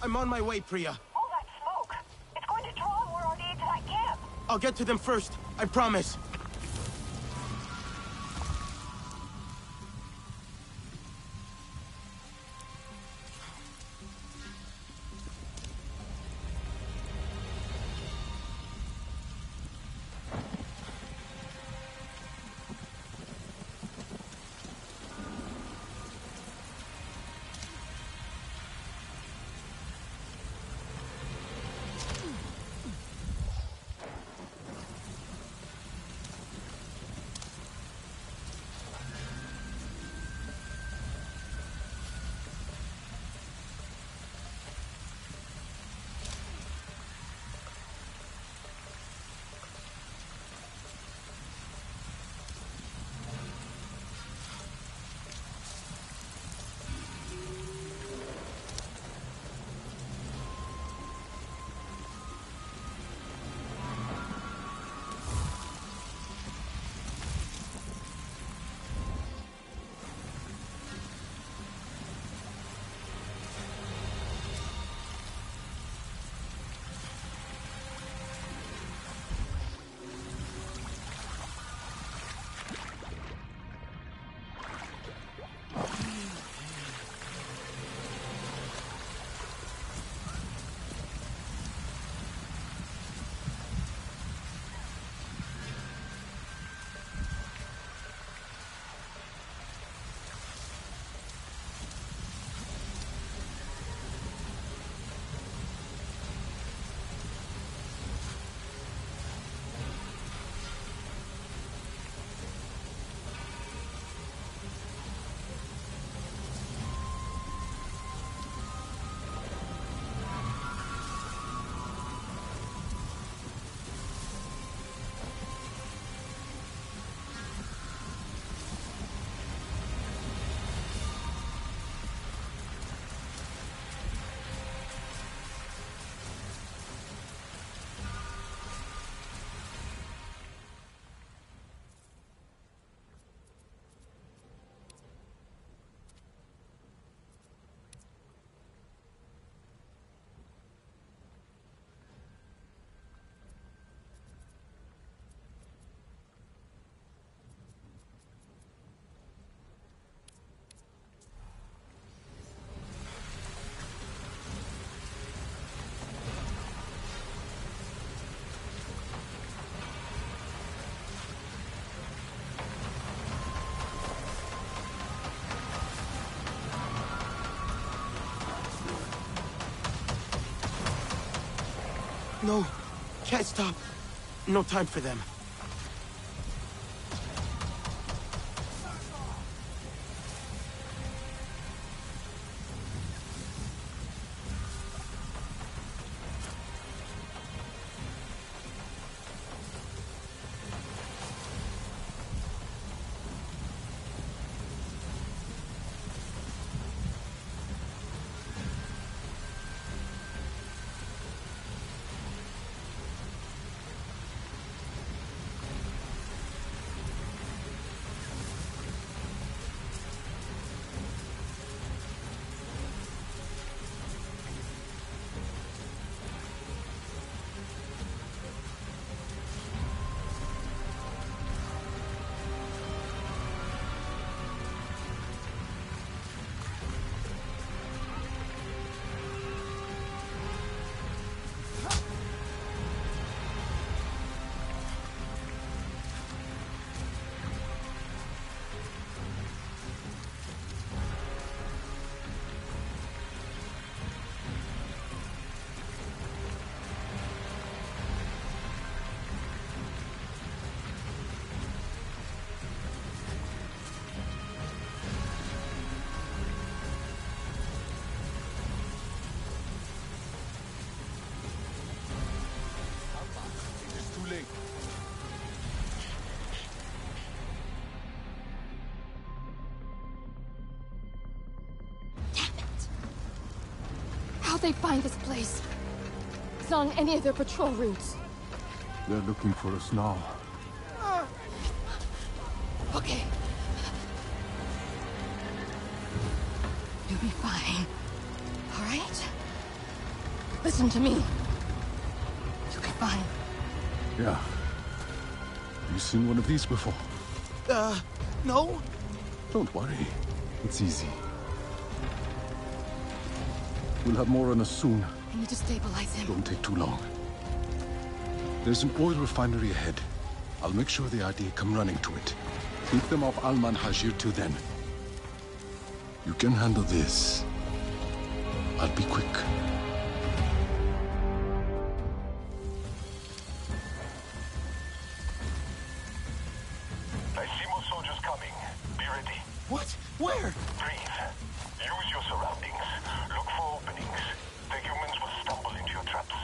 I'm on my way, Priya. All that smoke. It's going to draw more RDA to that camp. I'll get to them first. I promise. No, can't stop. No time for them. How'd they find this place? It's not on any of their patrol routes. They're looking for us now. Okay. You'll be fine. All right? Listen to me. You'll get fine. Yeah. You seen one of these before? No? Don't worry. It's easy. We'll have more on us soon. I need to stabilize him. Don't take too long. There's an oil refinery ahead. I'll make sure the ID come running to it. Keep them off Alman Hajir till then. You can handle this. I'll be quick. I see more soldiers coming. Be ready. What? Where? Breathe. Use your surroundings. Look for openings. The humans will stumble into your traps.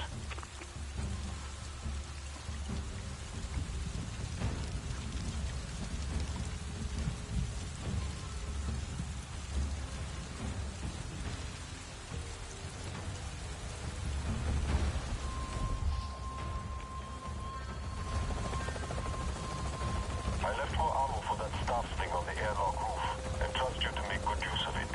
I left more ammo for that staff thing on the airlock roof, and trust you to make good use of it.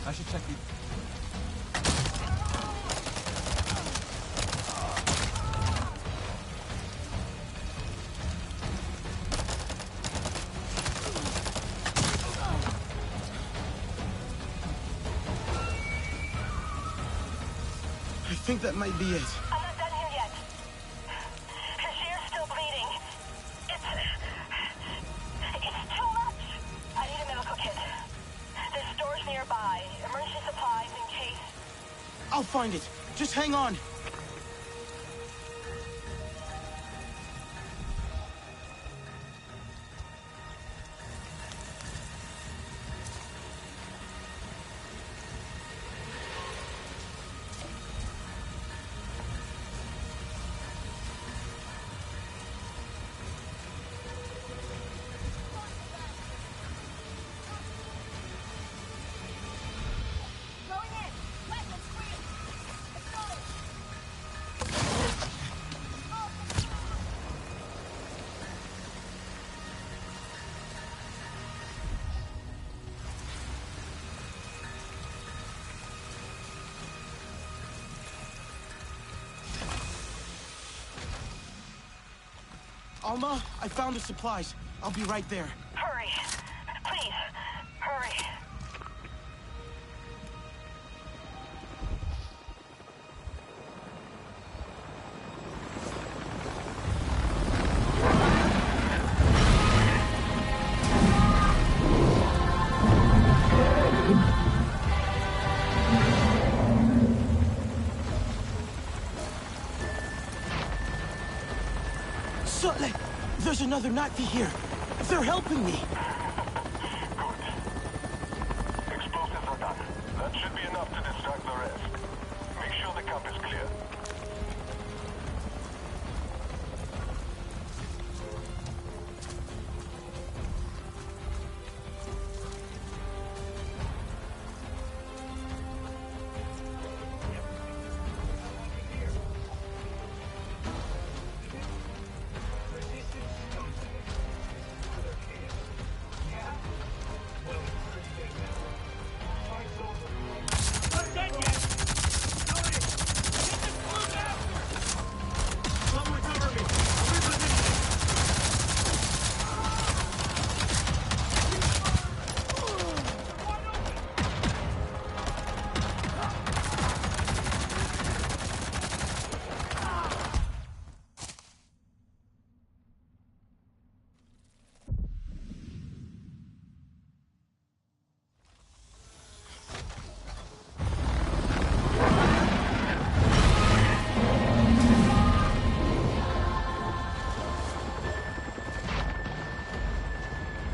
I should check the... think that might be it. I'm not done here yet. Her shear's still bleeding. It's too much. I need a medical kit. There's stores nearby. Emergency supplies in case. I'll find it. Just hang on. Alma, I found the supplies. I'll be right there. Hurry. Please, hurry. Sutler, there's another Nazi here. They're helping me. Good. Explosives are done. That should be enough to distract the rest. Make sure the camp is clear.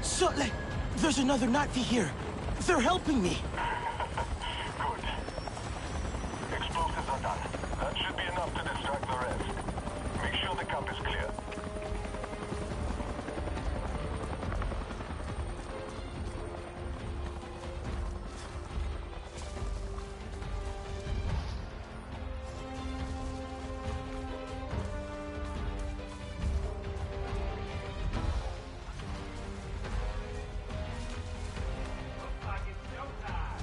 Sutler, there's another Nazi here. They're helping me. Good. Explosives are done. That should be enough to distract the rest. Make sure the camp is clear. Looks like it's showtime.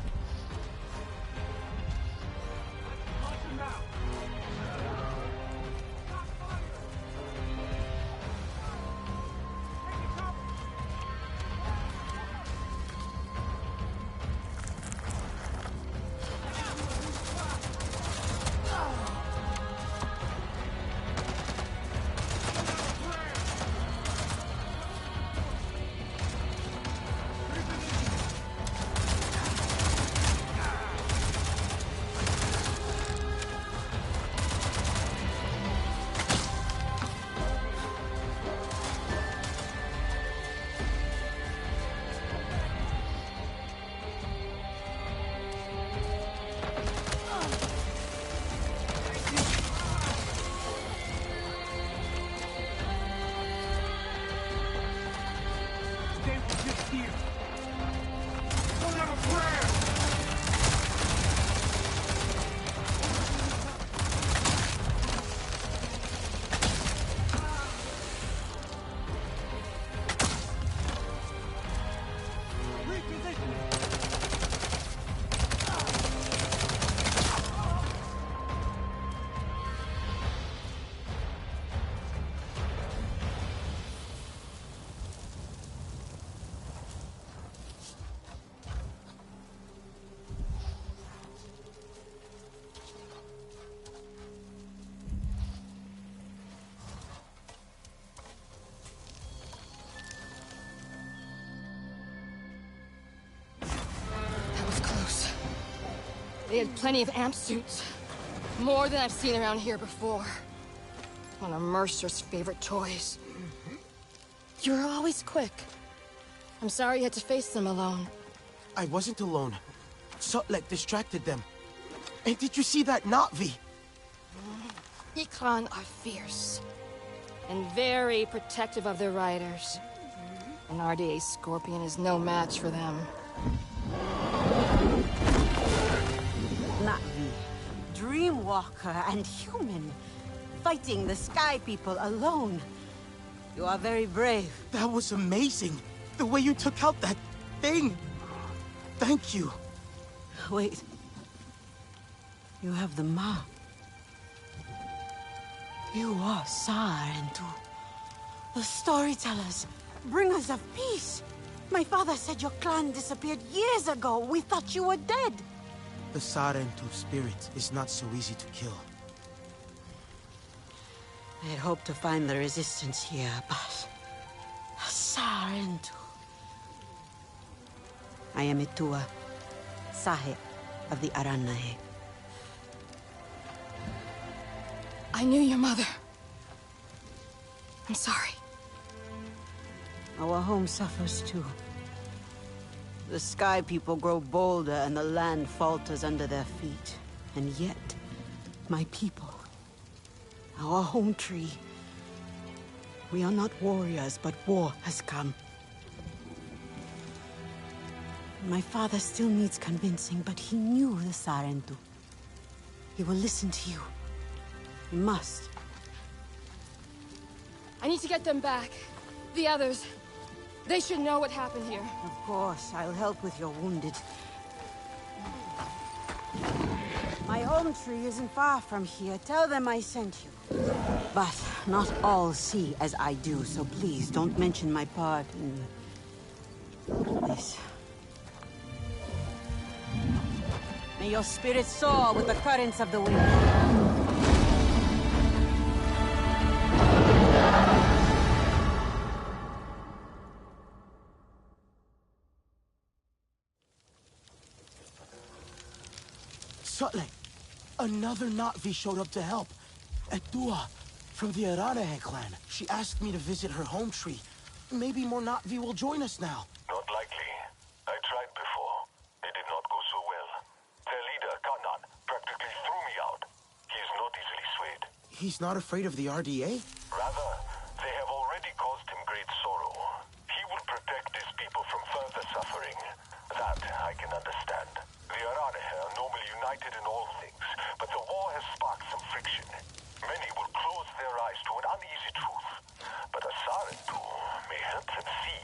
had plenty of amp suits. More than I've seen around here before. One of Mercer's favorite toys. You were always quick. I'm sorry you had to face them alone. I wasn't alone. Sutlek distracted them. And did you see that Na'vi? Ikran are fierce. And very protective of their riders. An RDA Scorpion is no match for them. Na'vi, Dreamwalker, and human. Fighting the Sky People alone. You are very brave. That was amazing. The way you took out that thing. Thank you. Wait. You have the mark. You are Sarentu. The storytellers, bringers of peace. My father said your clan disappeared years ago. We thought you were dead. The Sarentu spirit is not so easy to kill. I had hoped to find the resistance here, but... Sarentu. I am Itua, Sahib of the Aranahe. I knew your mother. I'm sorry. Our home suffers too. The Sky People grow bolder and the land falters under their feet. And yet, my people, our home tree, we are not warriors, but war has come. My father still needs convincing, but he knew the Sarentu. He will listen to you. He must. I need to get them back. The others. They should know what happened here. Of course, I'll help with your wounded. My home tree isn't far from here. Tell them I sent you. But not all see as I do, so please don't mention my part in this. May your spirit soar with the currents of the wind. Sutlek, another Na'vi showed up to help. Dua, from the Aranahe clan. She asked me to visit her home tree. Maybe more Na'vi will join us now. Not likely. I tried before. It did not go so well. Their leader, Kanan, practically threw me out. He is not easily swayed. He's not afraid of the RDA? Rather, they have already caused him great sorrow. He will protect his people from further suffering. That I can understand. The Aranahe are normally united in all things, but the war has sparked some friction. Many will close their eyes to an uneasy truth, but a Sarentu may help them see.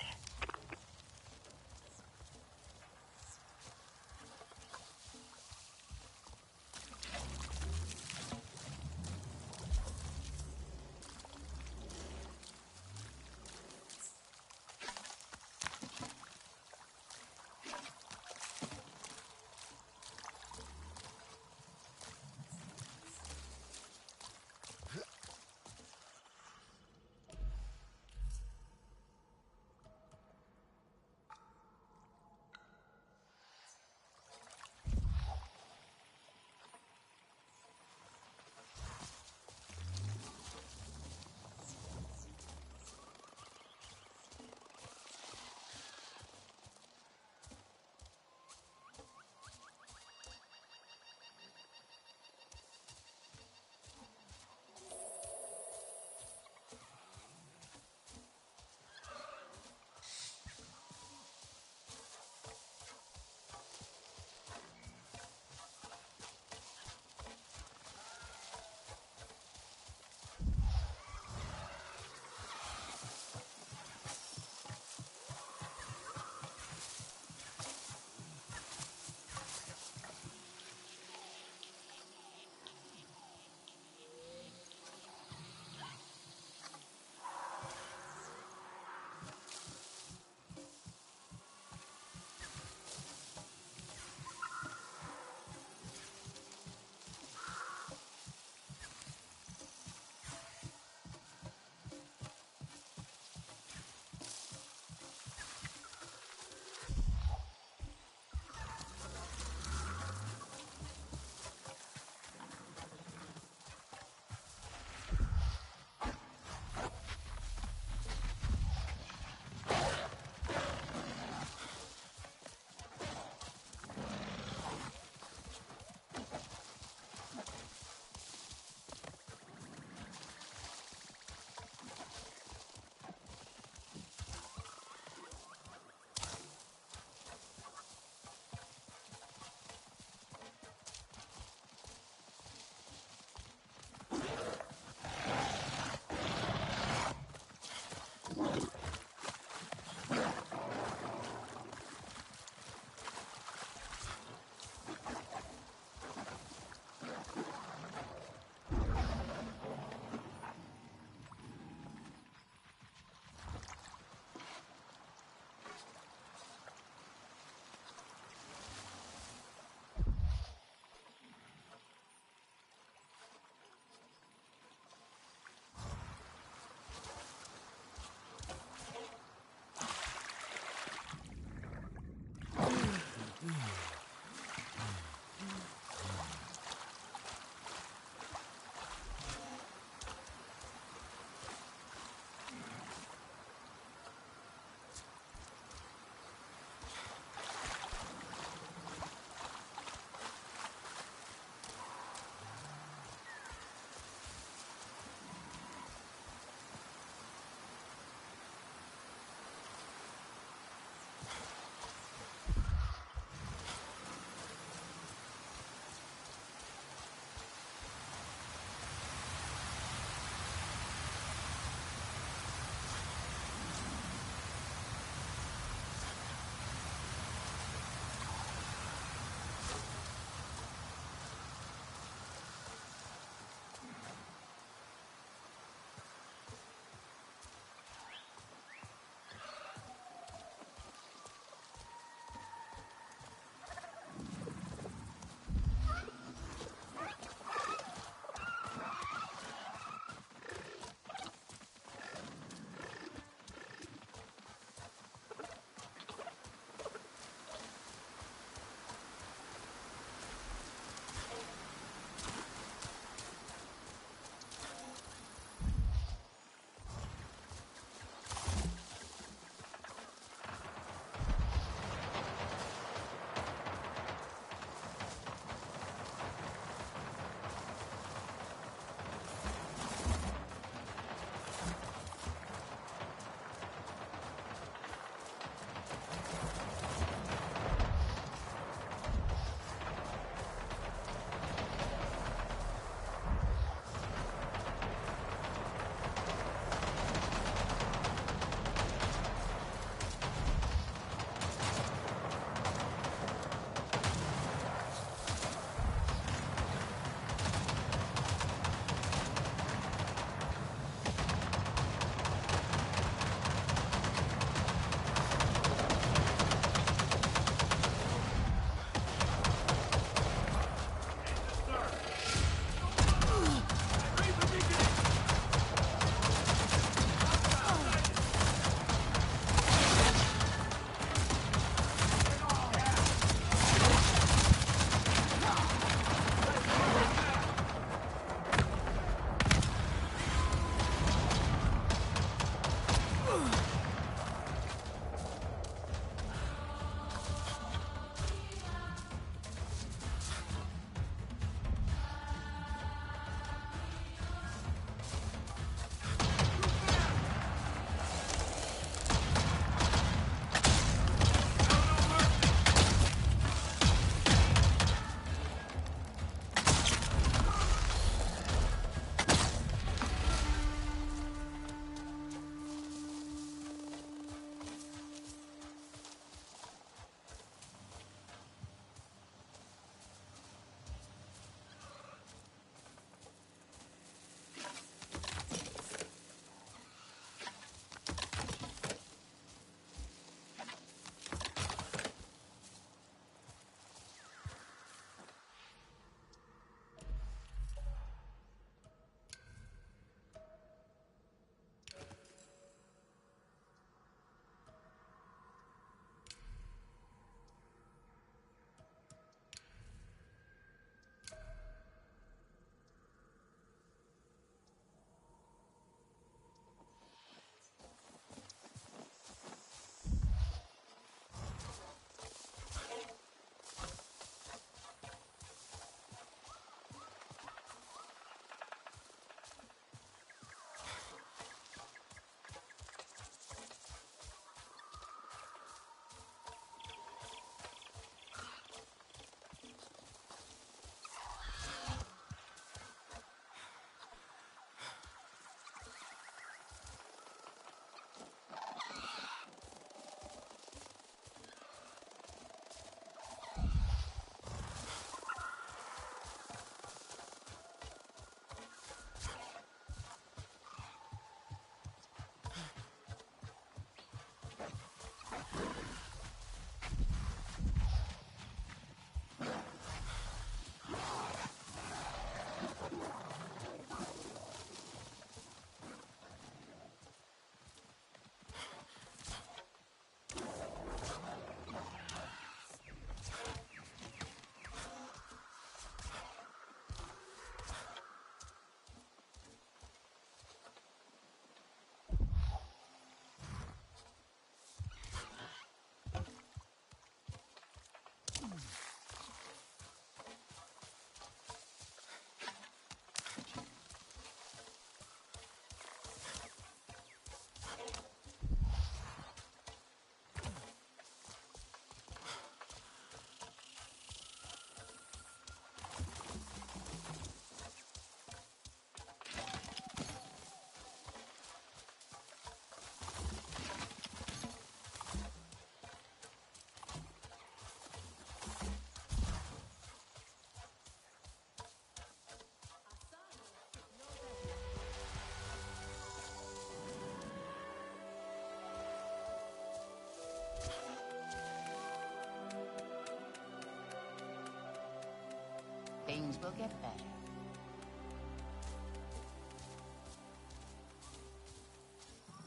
things will get better.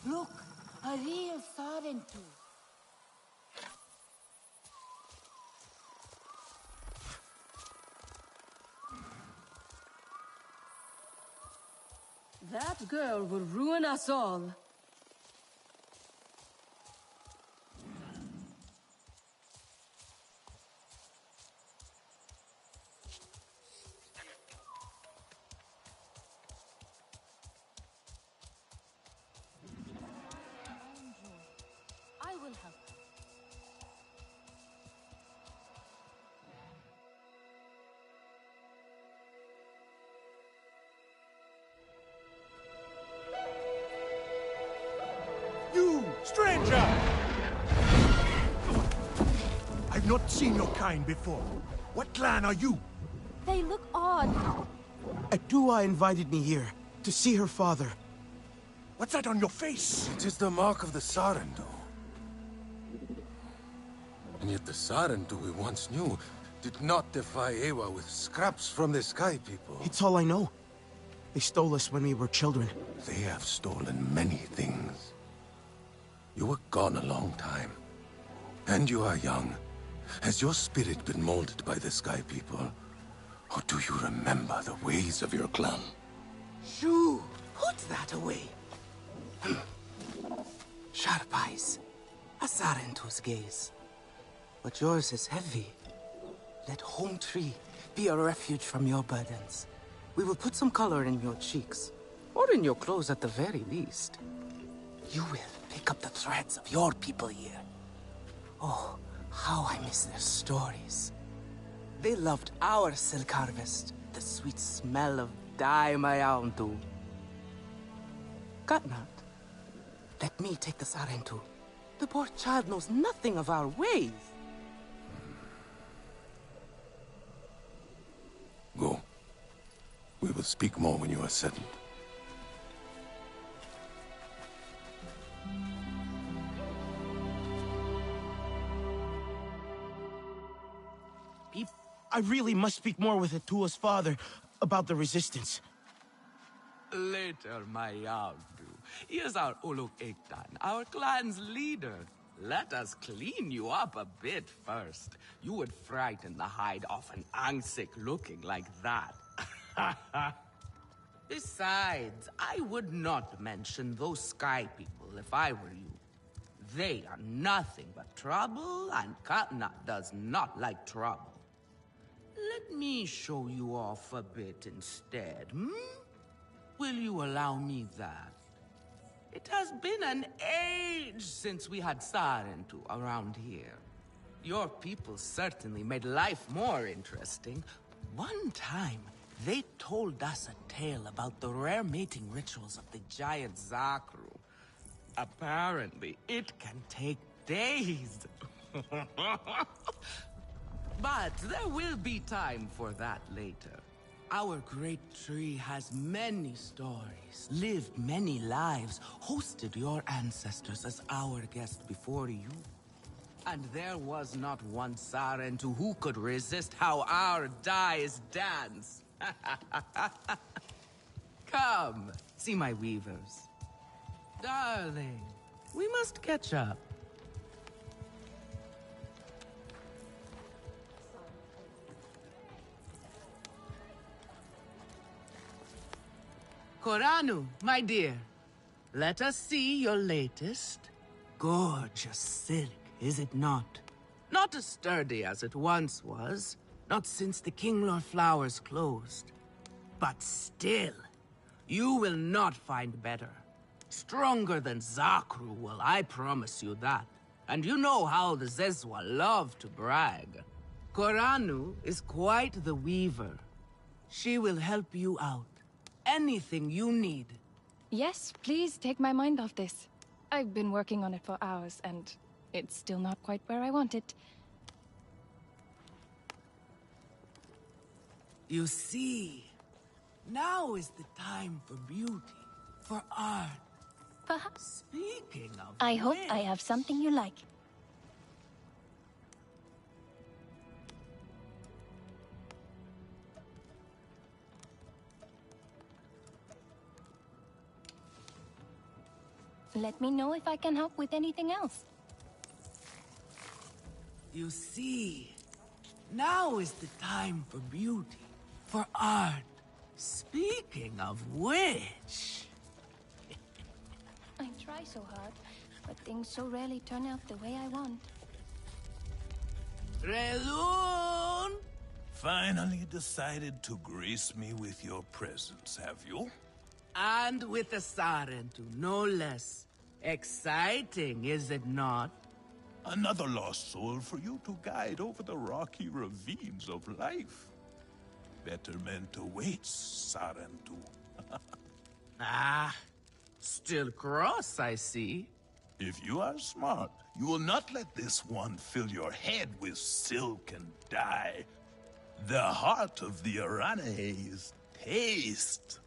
Look, a real Sarentu. That girl will ruin us all. I will help. You, stranger! I've not seen your kind before. What clan are you? They look odd. Dua invited me here to see her father. What's that on your face? It is the mark of the Sarentu. And yet the Sarentu we once knew did not defy Ewa with scraps from the Sky People. It's all I know. They stole us when we were children. They have stolen many things. You were gone a long time. And you are young. Has your spirit been molded by the Sky People? Or do you remember the ways of your clan? Shoo! Put that away. Sharp eyes. A Sarentu's gaze. But yours is heavy. Let Home Tree be a refuge from your burdens. We will put some color in your cheeks. Or in your clothes at the very least. You will pick up the threads of your people here. Oh, how I miss their stories. They loved our silk harvest, the sweet smell of dye mayauntu. Katnat, let me take the Sarentu. The poor child knows nothing of our ways. Go. We will speak more when you are settled. I really must speak more with Atua's father about the resistance. Later, Mayauntu. He is our Uluk Ektan, our clan's leader. Let us clean you up a bit first. You would frighten the hide off an Angsik looking like that. Besides, I would not mention those Sky People if I were you. They are nothing but trouble, and Katnat does not like trouble. Let me show you off a bit instead, hmm? Will you allow me that? It has been an age since we had Sarentu around here. Your people certainly made life more interesting. One time, they told us a tale about the rare mating rituals of the giant Zakru. Apparently, it can take days. But there will be time for that later. Our great tree has many stories, lived many lives, hosted your ancestors as our guest before you. And there was not one Sarentu who could resist how our dyes dance. Come, see my weavers. Darling, we must catch up. Koranu, my dear, let us see your latest. Gorgeous silk, is it not? Not as sturdy as it once was, not since the Kinglor flowers closed. But still, you will not find better. Stronger than Zakru will, I promise you that. And you know how the Zezwa love to brag. Koranu is quite the weaver. She will help you out. Anything you need. Yes, please take my mind off this. I've been working on it for hours, and it's still not quite where I want it. You see, now is the time for beauty, for art. Perhaps. Speaking of I hope which, I have something you like. Let me know if I can help with anything else. You see, now is the time for beauty, for art. Speaking of which... I try so hard, but things so rarely turn out the way I want. Relun! Finally decided to grace me with your presence, have you? And with a Sarentu, no less. Exciting, is it not? Another lost soul for you to guide over the rocky ravines of life. Betterment awaits, Sarentu. Ah, still cross, I see. If you are smart, you will not let this one fill your head with silk and dye. The heart of the Arane is taste.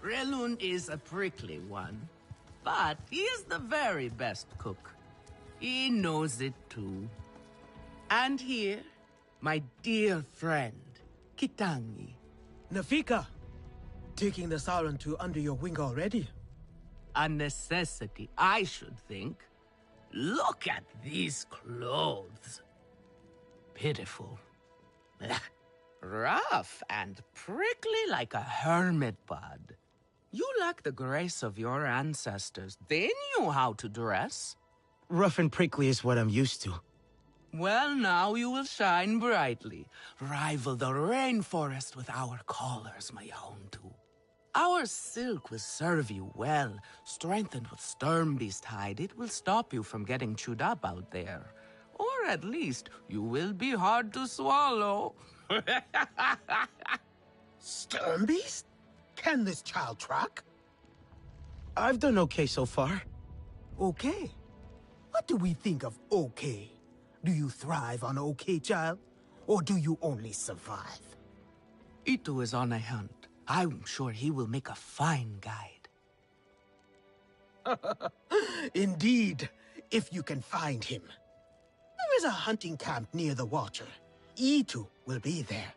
Relun is a prickly one, but he is the very best cook. He knows it too. And here, my dear friend, Kitangi. Nafika, taking the Sarentu under your wing already? A necessity, I should think. Look at these clothes. Pitiful. Rough and prickly like a hermit bud. You lack the grace of your ancestors. They knew how to dress. Rough and prickly is what I'm used to. Well, now you will shine brightly. Rival the rainforest with our collars, my Houndu. Our silk will serve you well. Strengthened with Sturmbeast hide, it will stop you from getting chewed up out there. Or at least, you will be hard to swallow. Sturmbeast? Can this child track? I've done okay so far. Okay. What do we think of okay? Do you thrive on okay, child? Or do you only survive? Itu is on a hunt. I'm sure he will make a fine guide. Indeed, if you can find him. There is a hunting camp near the water. Itu will be there.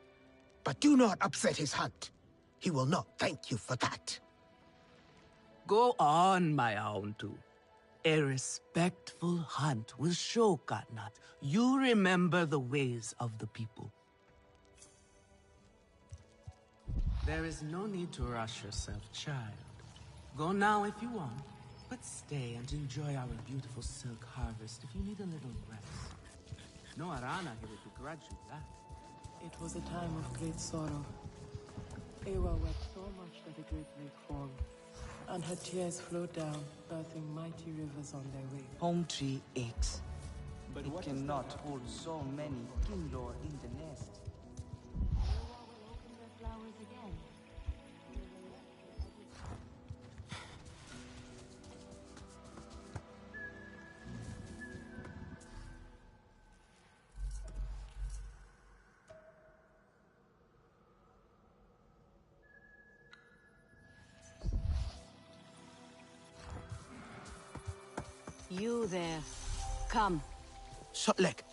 But do not upset his hunt. He will not thank you for that. Go on, my Houndu. A respectful hunt will show Katnat you remember the ways of the people. There is no need to rush yourself, child. Go now if you want, but stay and enjoy our beautiful silk harvest if you need a little rest. No Arana here would begrudge you that. It was a time of great sorrow. Ewa wept so much that a great lake formed, and her tears flowed down, birthing mighty rivers on their way. Home tree aches. But it cannot hold so many kindlor in the nest. You there. Come. Sotlek,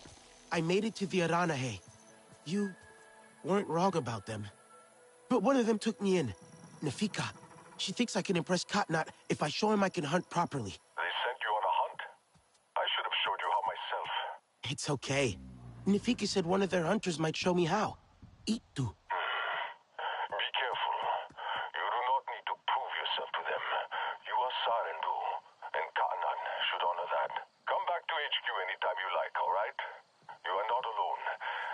I made it to the Aranahe. You weren't wrong about them. But one of them took me in. Nafika. She thinks I can impress Katnat if I show him I can hunt properly. They sent you on a hunt? I should have showed you how myself. It's okay. Nafika said one of their hunters might show me how. Itu. Be careful. You do not need to prove yourself to them. You are Sarendu, and Katnat should honor that. Come back to HQ anytime you like, all right? You are not alone,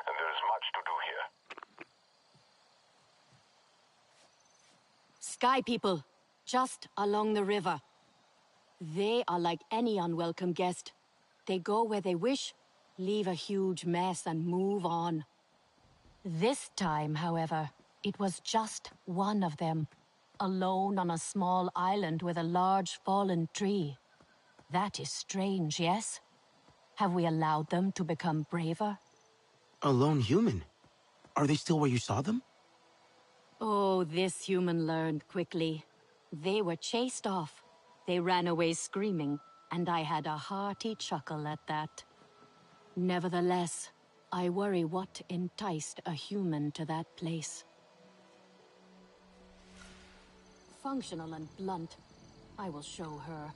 and there is much to do here. Sky people, just along the river. They are like any unwelcome guest. They go where they wish, leave a huge mess, and move on. This time, however, it was just one of them, alone on a small island with a large fallen tree. That is strange, yes? Have we allowed them to become braver? A lone human? Are they still where you saw them? Oh, this human learned quickly. They were chased off. They ran away screaming, and I had a hearty chuckle at that. Nevertheless, I worry what enticed a human to that place. functional and blunt. I will show her.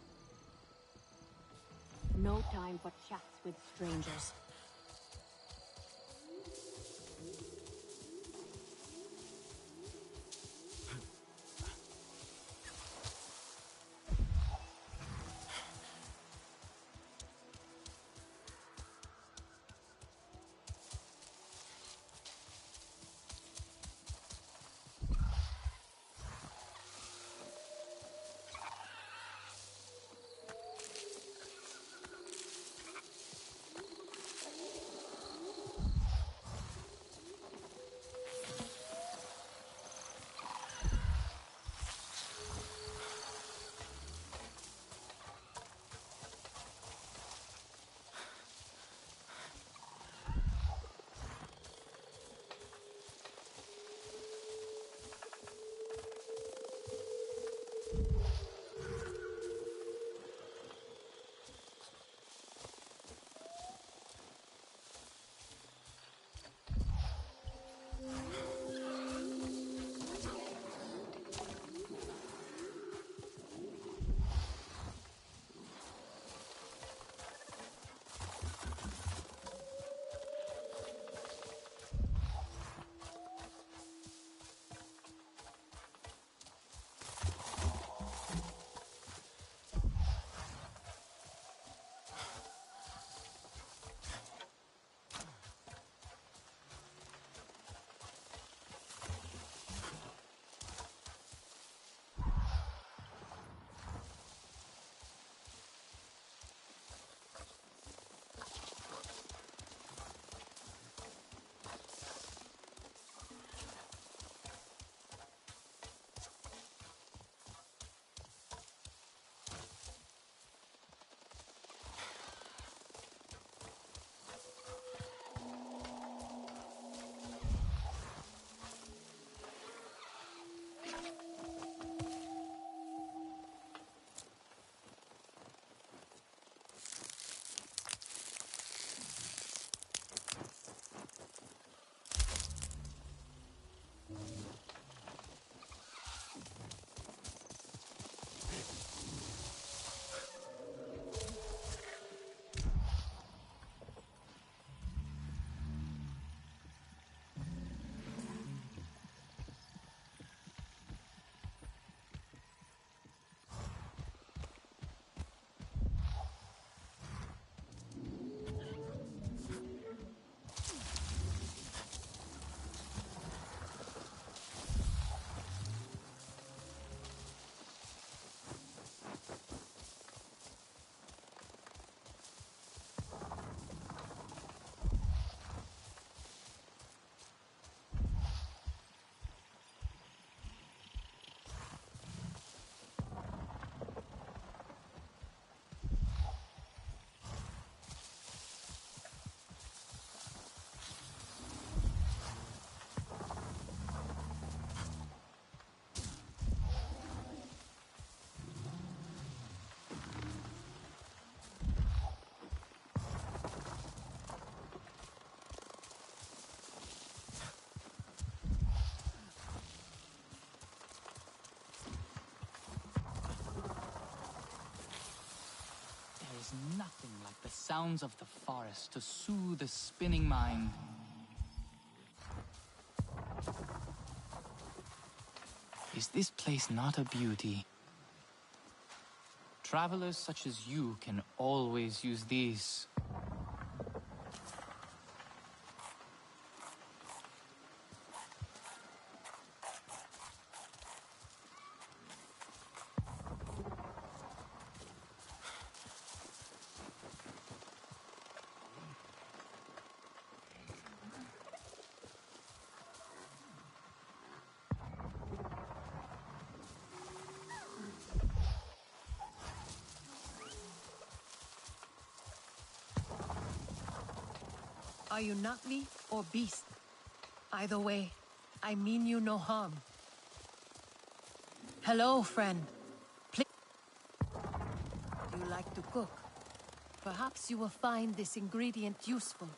No time for chats with strangers. There is nothing like the sounds of the forest to soothe a spinning mind. Is this place not a beauty? Travelers such as you can always use these. Are you Natmi or beast? Either way, I mean you no harm. Hello, friend. Please. You like to cook? Perhaps you will find this ingredient useful.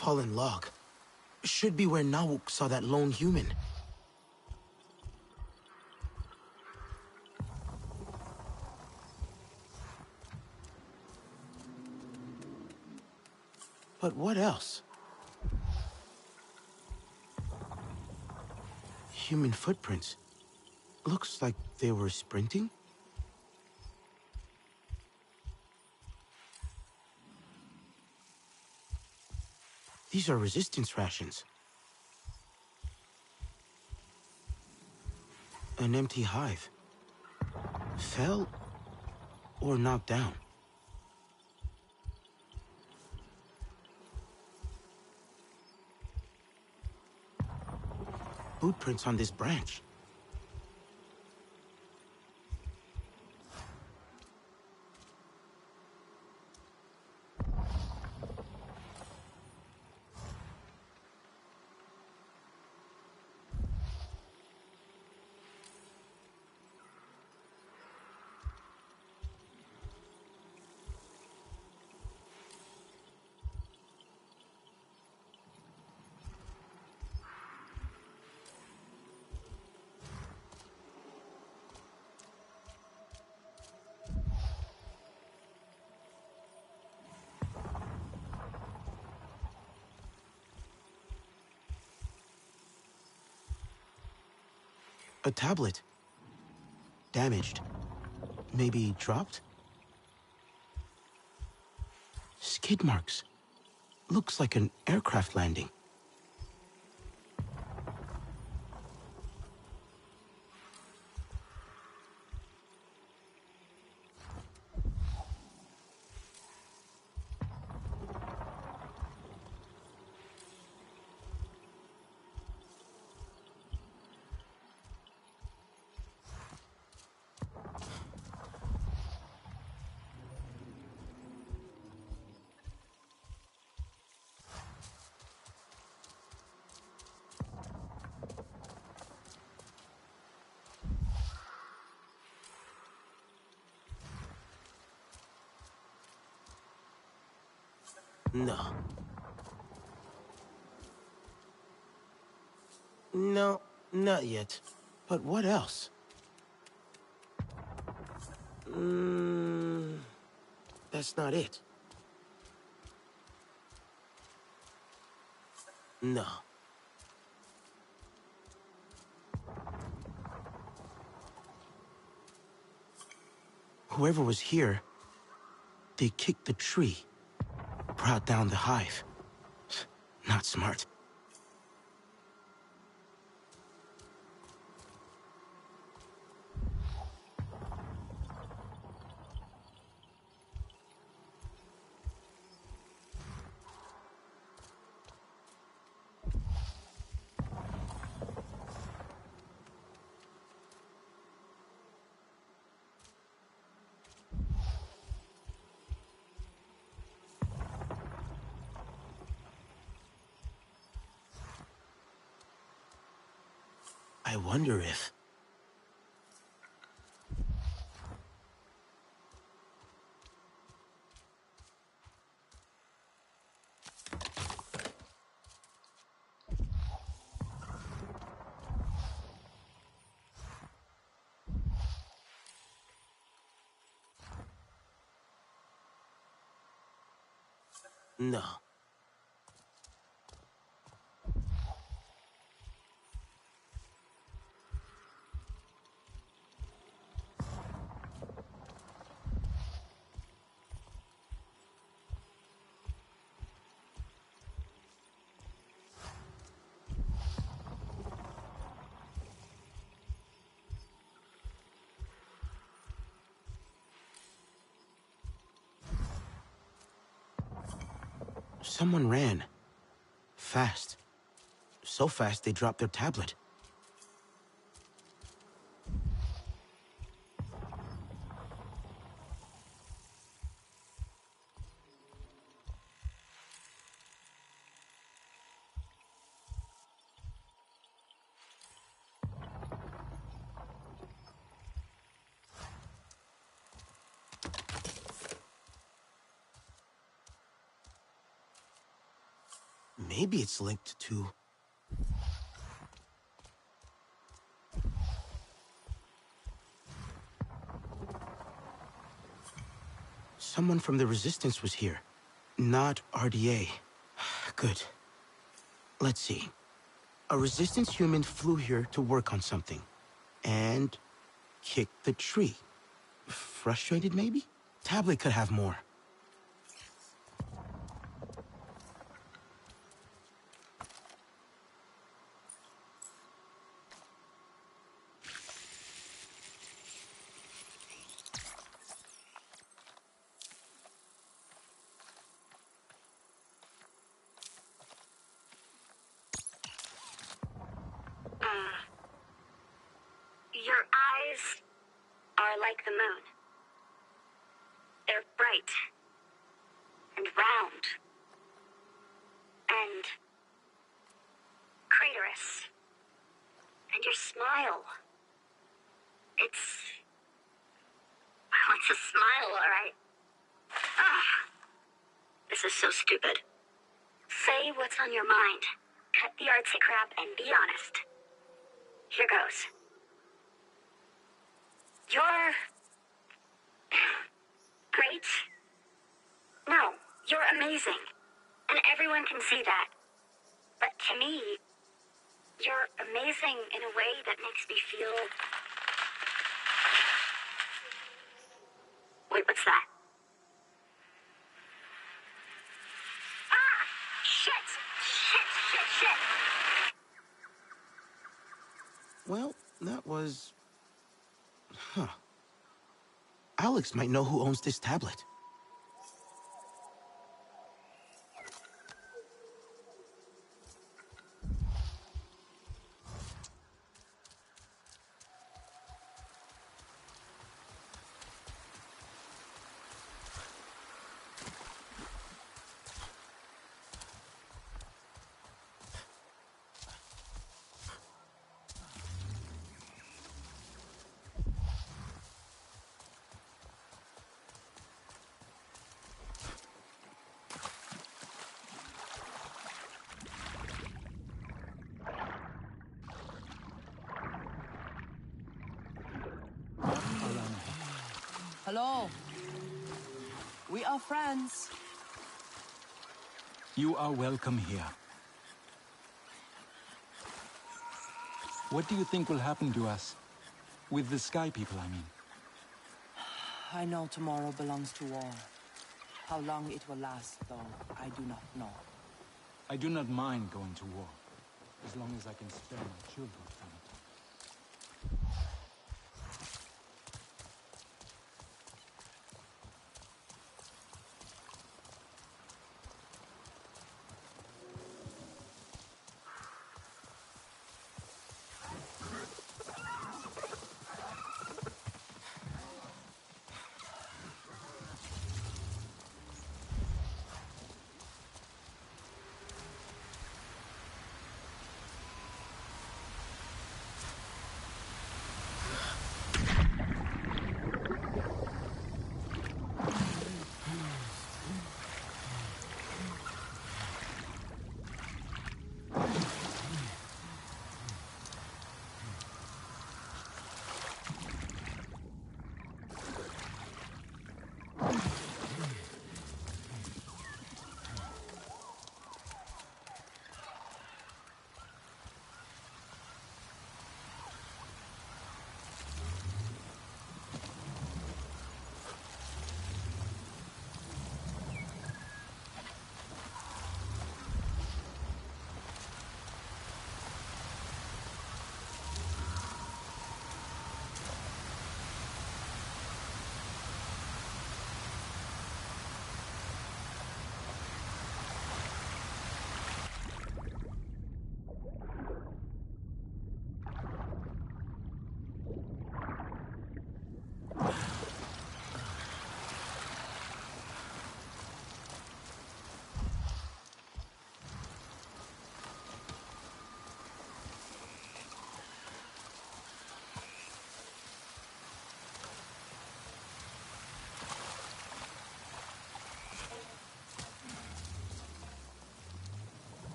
fallen log. Should be where Nawuk saw that lone human. But what else? Human footprints. Looks like they were sprinting? These are resistance rations. An empty hive. Fell or knocked down. Boot prints on this branch. A tablet. Damaged. Maybe dropped? Skid marks. Looks like an aircraft landing. No. No, not yet. But what else? That's not it. No. Whoever was here, they kicked the tree, brought down the hive. Not smart. I wonder if... No. Someone ran. Fast. So fast they dropped their tablet. Maybe it's linked to... Someone from the Resistance was here. Not RDA. Good. Let's see. A Resistance human flew here to work on something. And kicked the tree. Frustrated, maybe? Tablet could have more. Your eyes are like the moon. They're bright and round and craterous. And your smile, it's a smile, all right. This is so stupid. Say what's on your mind. Cut the artsy crap and be honest. Here goes. You're... great? No, you're amazing. And everyone can see that. But to me, you're amazing in a way that makes me feel... Wait, what's that? Shit! Well, that was... Huh. Alex might know who owns this tablet. Hello. We are friends. You are welcome here. What do you think will happen to us? With the Sky People, I mean. I know tomorrow belongs to war. How long it will last, though, I do not know. I do not mind going to war, as long as I can spare my children from it.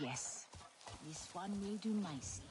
Yes, this one will do nicely.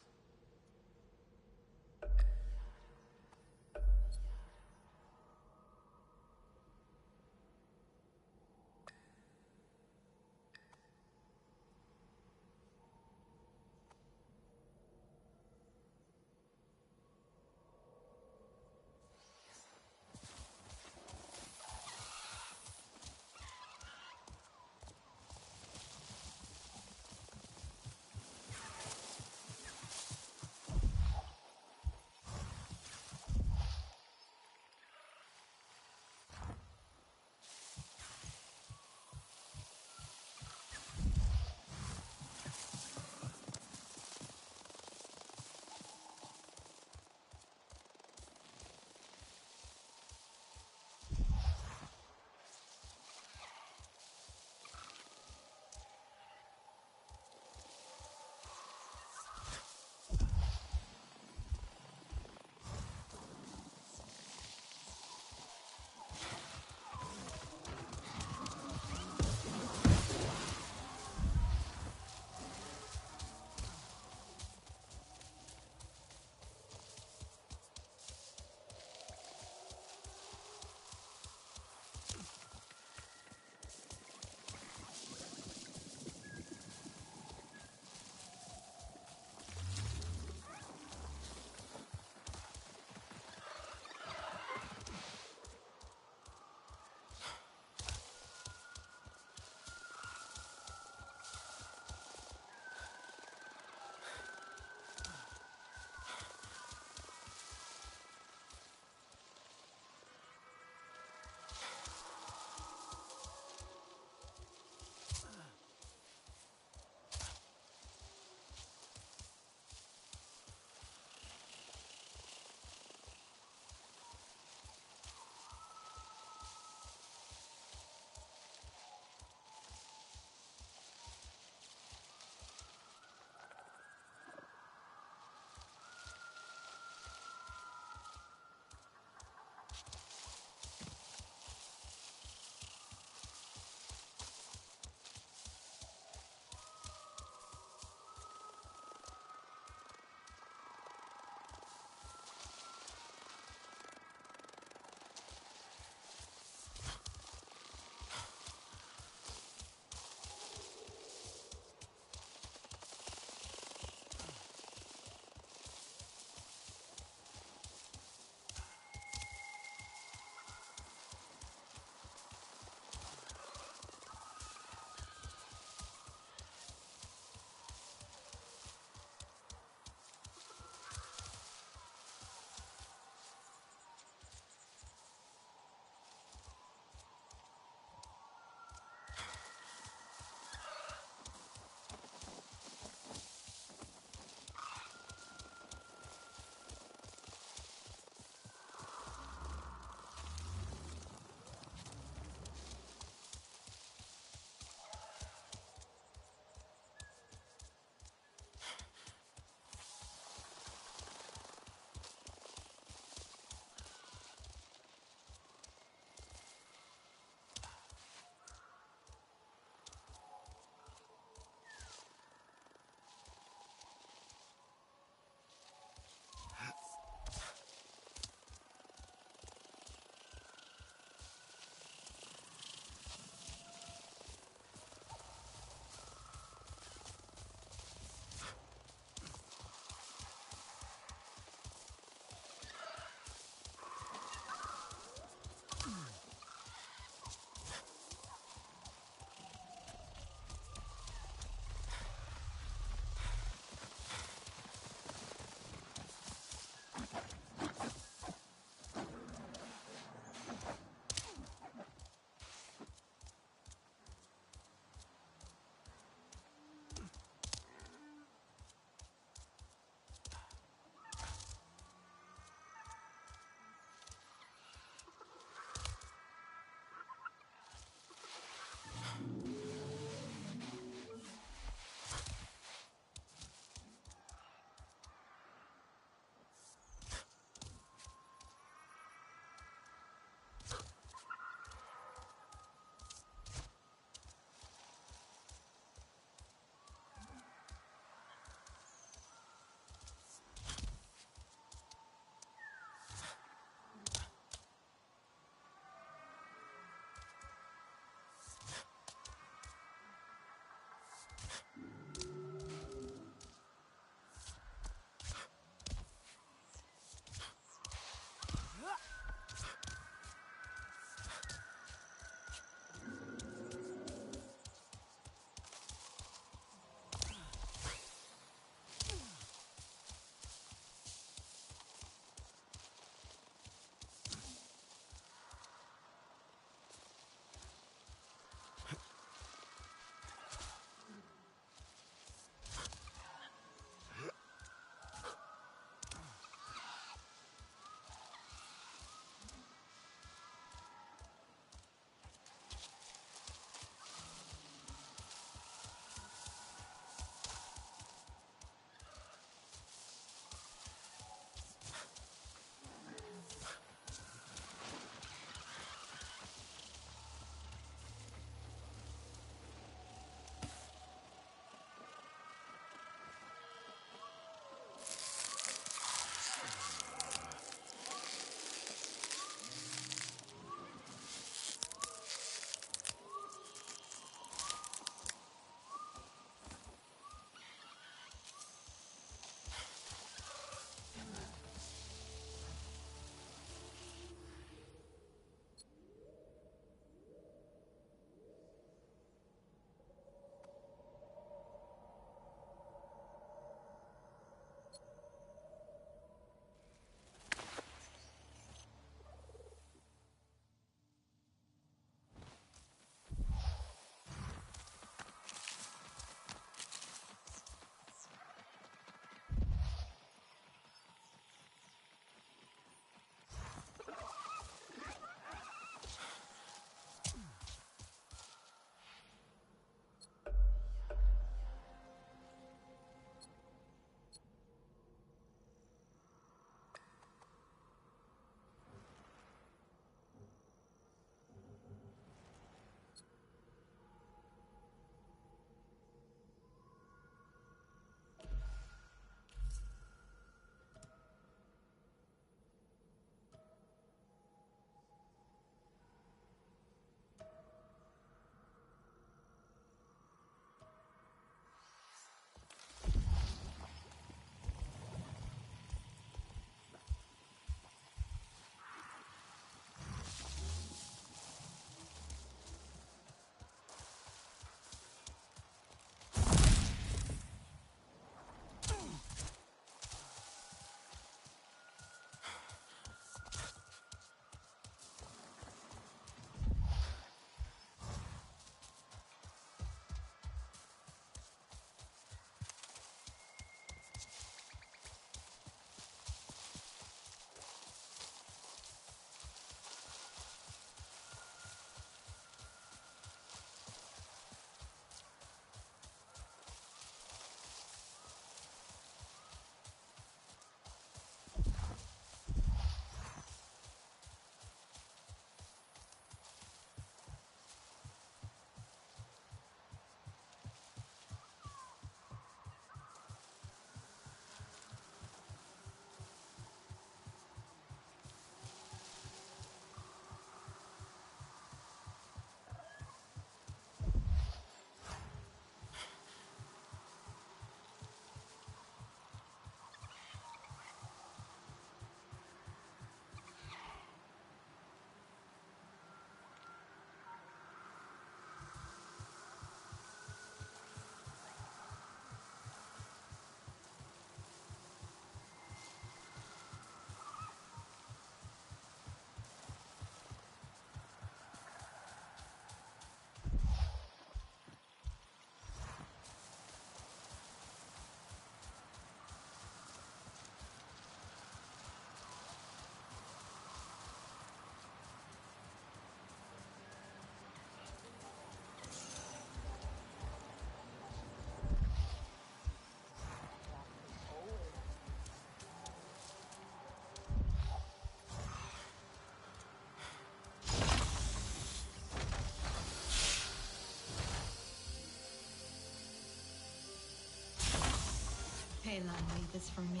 Elan made this for me.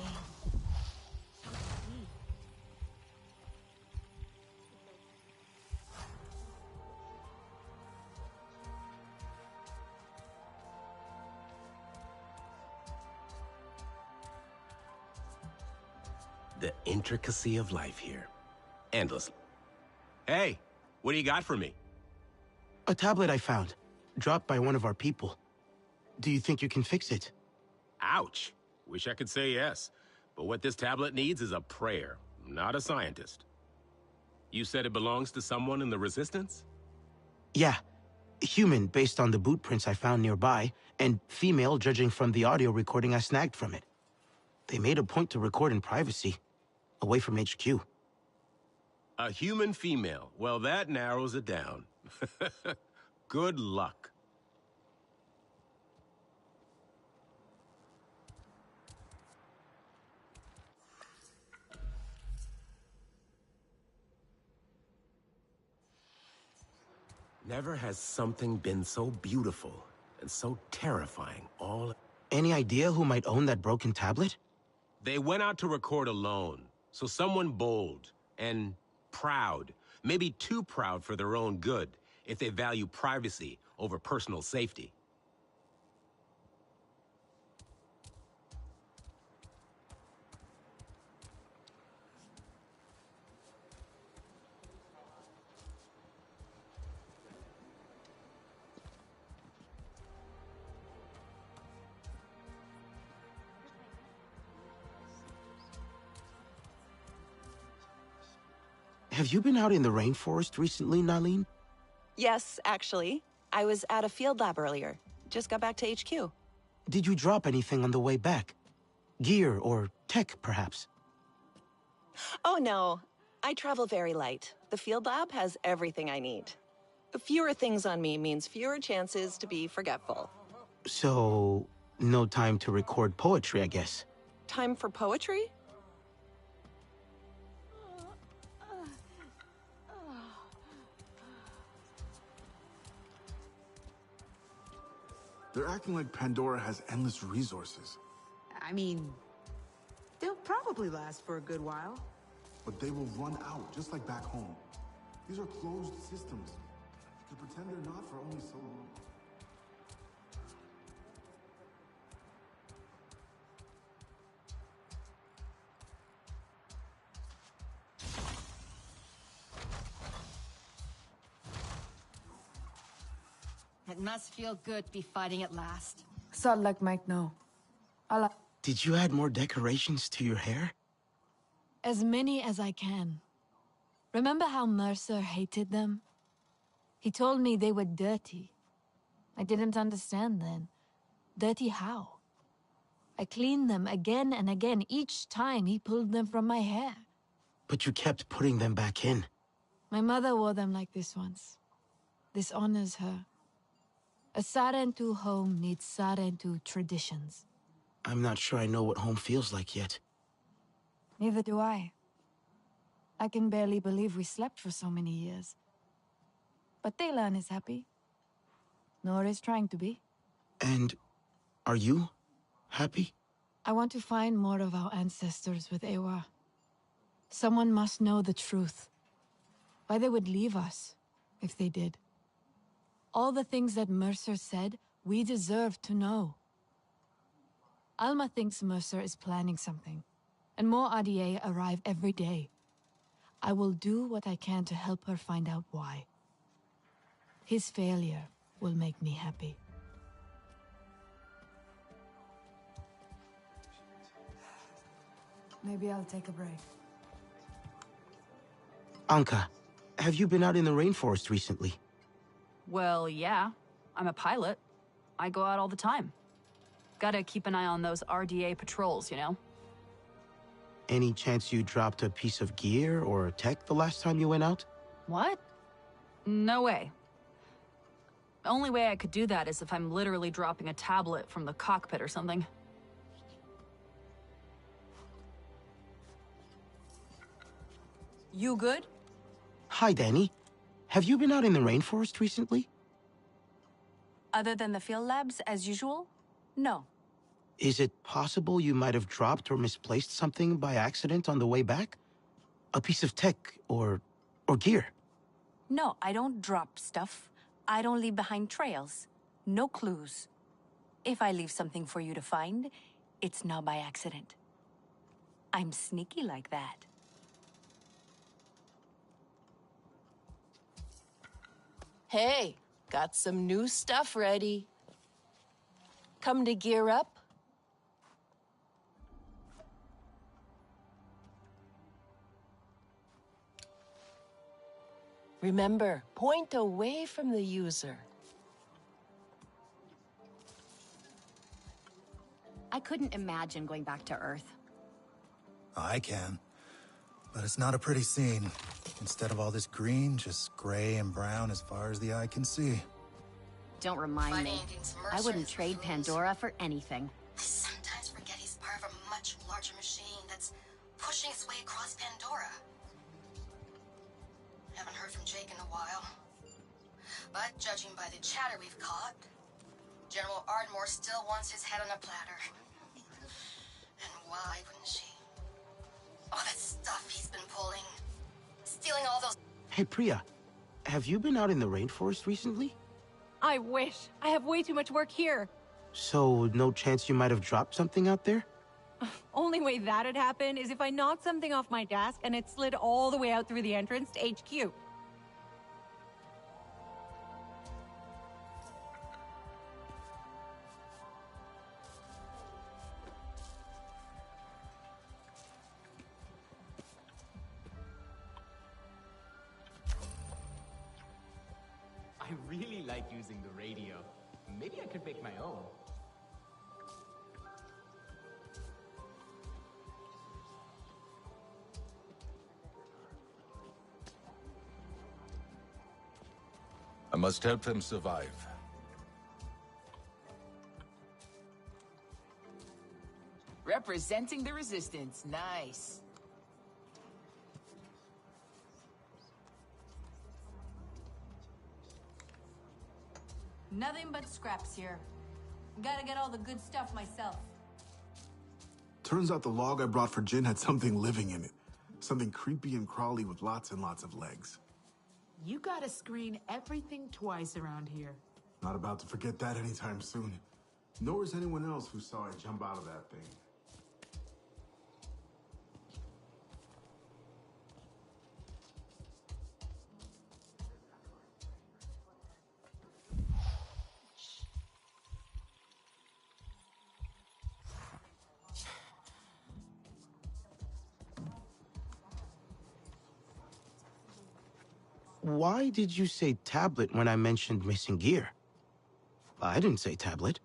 The intricacy of life here. Endless. Hey, what do you got for me? A tablet I found, dropped by one of our people. Do you think you can fix it? Ouch. Wish I could say yes. But what this tablet needs is a prayer, not a scientist. You said it belongs to someone in the Resistance? Yeah. Human, based on the boot prints I found nearby, and female, judging from the audio recording I snagged from it. They made a point to record in privacy, away from HQ. A human female. Well, that narrows it down. Good luck. Never has something been so beautiful and so terrifying all... Any idea who might own that broken tablet? They went out to record alone, so someone bold and proud. Maybe too proud for their own good, if they value privacy over personal safety. Have you been out in the rainforest recently, Nalin? Yes, actually. I was at a field lab earlier. Just got back to HQ. Did you drop anything on the way back? Gear or tech, perhaps? Oh, no. I travel very light. The field lab has everything I need. Fewer things on me means fewer chances to be forgetful. So, no time to record poetry, I guess. Time for poetry? They're acting like Pandora has endless resources. I mean, they'll probably last for a good while. But they will run out, just like back home. These are closed systems. You can pretend they're not for only so long. It must feel good to be fighting at last. Sound like might know. Did you add more decorations to your hair? As many as I can. Remember how Mercer hated them? He told me they were dirty. I didn't understand then. Dirty how? I cleaned them again and again each time he pulled them from my hair. But you kept putting them back in. My mother wore them like this once. This honors her. A Sarentu home needs Sarentu traditions. I'm not sure I know what home feels like yet. Neither do I. I can barely believe we slept for so many years. But Taylan is happy. Nor is trying to be. And are you happy? I want to find more of our ancestors with Ewa. Someone must know the truth. Why they would leave us, if they did. All the things that Mercer said, we deserve to know. Alma thinks Mercer is planning something, and more RDA arrive every day. I will do what I can to help her find out why. His failure will make me happy. Maybe I'll take a break. Anka, have you been out in the rainforest recently? Well, yeah. I'm a pilot. I go out all the time. Gotta keep an eye on those RDA patrols, you know? Any chance you dropped a piece of gear or tech the last time you went out? What? No way. The only way I could do that is if I'm literally dropping a tablet from the cockpit or something. You good? Hi, Danny. Have you been out in the rainforest recently? Other than the field labs, as usual? No. Is it possible you might have dropped or misplaced something by accident on the way back? A piece of tech or gear? No, I don't drop stuff. I don't leave behind trails. No clues. If I leave something for you to find, it's not by accident. I'm sneaky like that. Hey, got some new stuff ready. Come to gear up? Remember, point away from the user. I couldn't imagine going back to Earth. I can. But it's not a pretty scene. Instead of all this green, just gray and brown as far as the eye can see. Don't remind me. I wouldn't trade Pandora for anything. I sometimes forget he's part of a much larger machine that's pushing its way across Pandora. Haven't heard from Jake in a while. But judging by the chatter we've caught, General Ardmore still wants his head on a platter. And why wouldn't she? All that stuff he's been pulling. Stealing all those... Hey, Priya, have you been out in the rainforest recently? I wish. I have way too much work here. So, no chance you might have dropped something out there? Only way that'd happen is if I knocked something off my desk and it slid all the way out through the entrance to HQ. I really like using the radio. Maybe I could make my own. I must help them survive. Representing the resistance. Nice. Nothing but scraps here. Gotta get all the good stuff myself. Turns out the log I brought for Jin had something living in it. Something creepy and crawly with lots and lots of legs. You gotta screen everything twice around here. Not about to forget that anytime soon. Nor is anyone else who saw it jump out of that thing. Why did you say tablet when I mentioned missing gear? I didn't say tablet.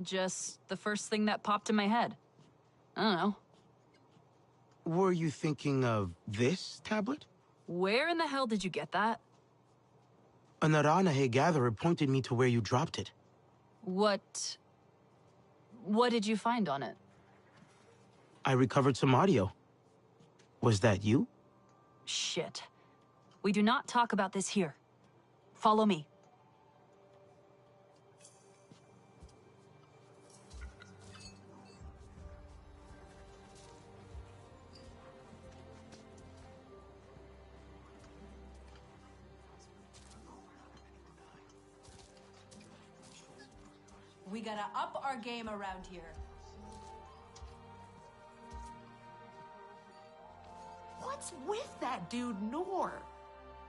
Just the first thing that popped in my head. I don't know. Were you thinking of this tablet? Where in the hell did you get that? A Naranahe gatherer pointed me to where you dropped it. What did you find on it? I recovered some audio. Was that you? Shit. We do not talk about this here. Follow me. We gotta up our game around here. What's with that dude, Noor?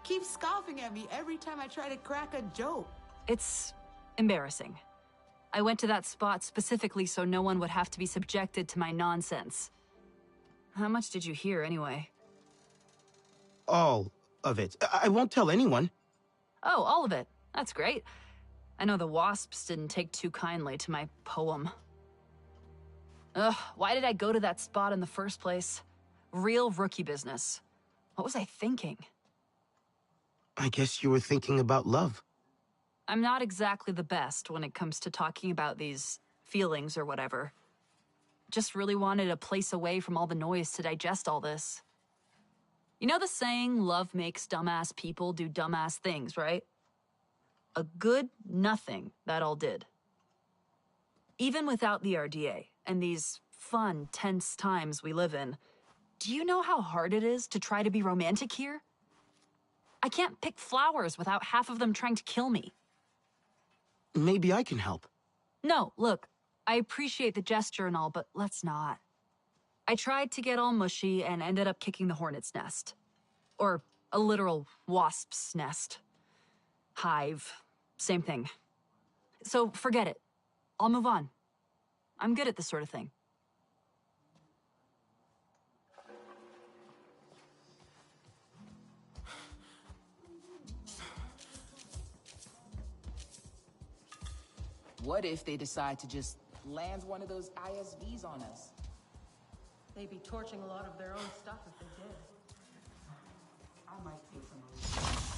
Keeps scoffing at me every time I try to crack a joke. It's embarrassing. I went to that spot specifically so no one would have to be subjected to my nonsense. How much did you hear, anyway? All of it. I won't tell anyone. Oh, all of it. That's great. I know the Wasps didn't take too kindly to my poem. Ugh, why did I go to that spot in the first place? Real rookie business. What was I thinking? I guess you were thinking about love. I'm not exactly the best when it comes to talking about these feelings or whatever. Just really wanted a place away from all the noise to digest all this. You know the saying, love makes dumbass people do dumbass things, right? A good nothing, that all did. Even without the RDA and these fun, tense times we live in, do you know how hard it is to try to be romantic here? I can't pick flowers without half of them trying to kill me. Maybe I can help. No, look, I appreciate the gesture and all, but let's not. I tried to get all mushy and ended up kicking the hornet's nest. Or a literal wasp's nest. Hive. Same thing. So forget it. I'll move on. I'm good at this sort of thing. What if they decide to just land one of those ISVs on us? They'd be torching a lot of their own stuff if they did. I might take some of those.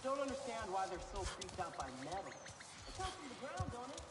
Don't understand why they're so freaked out by metal. It comes from the ground, don't it?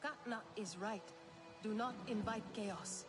Katna is right. Do not invite chaos.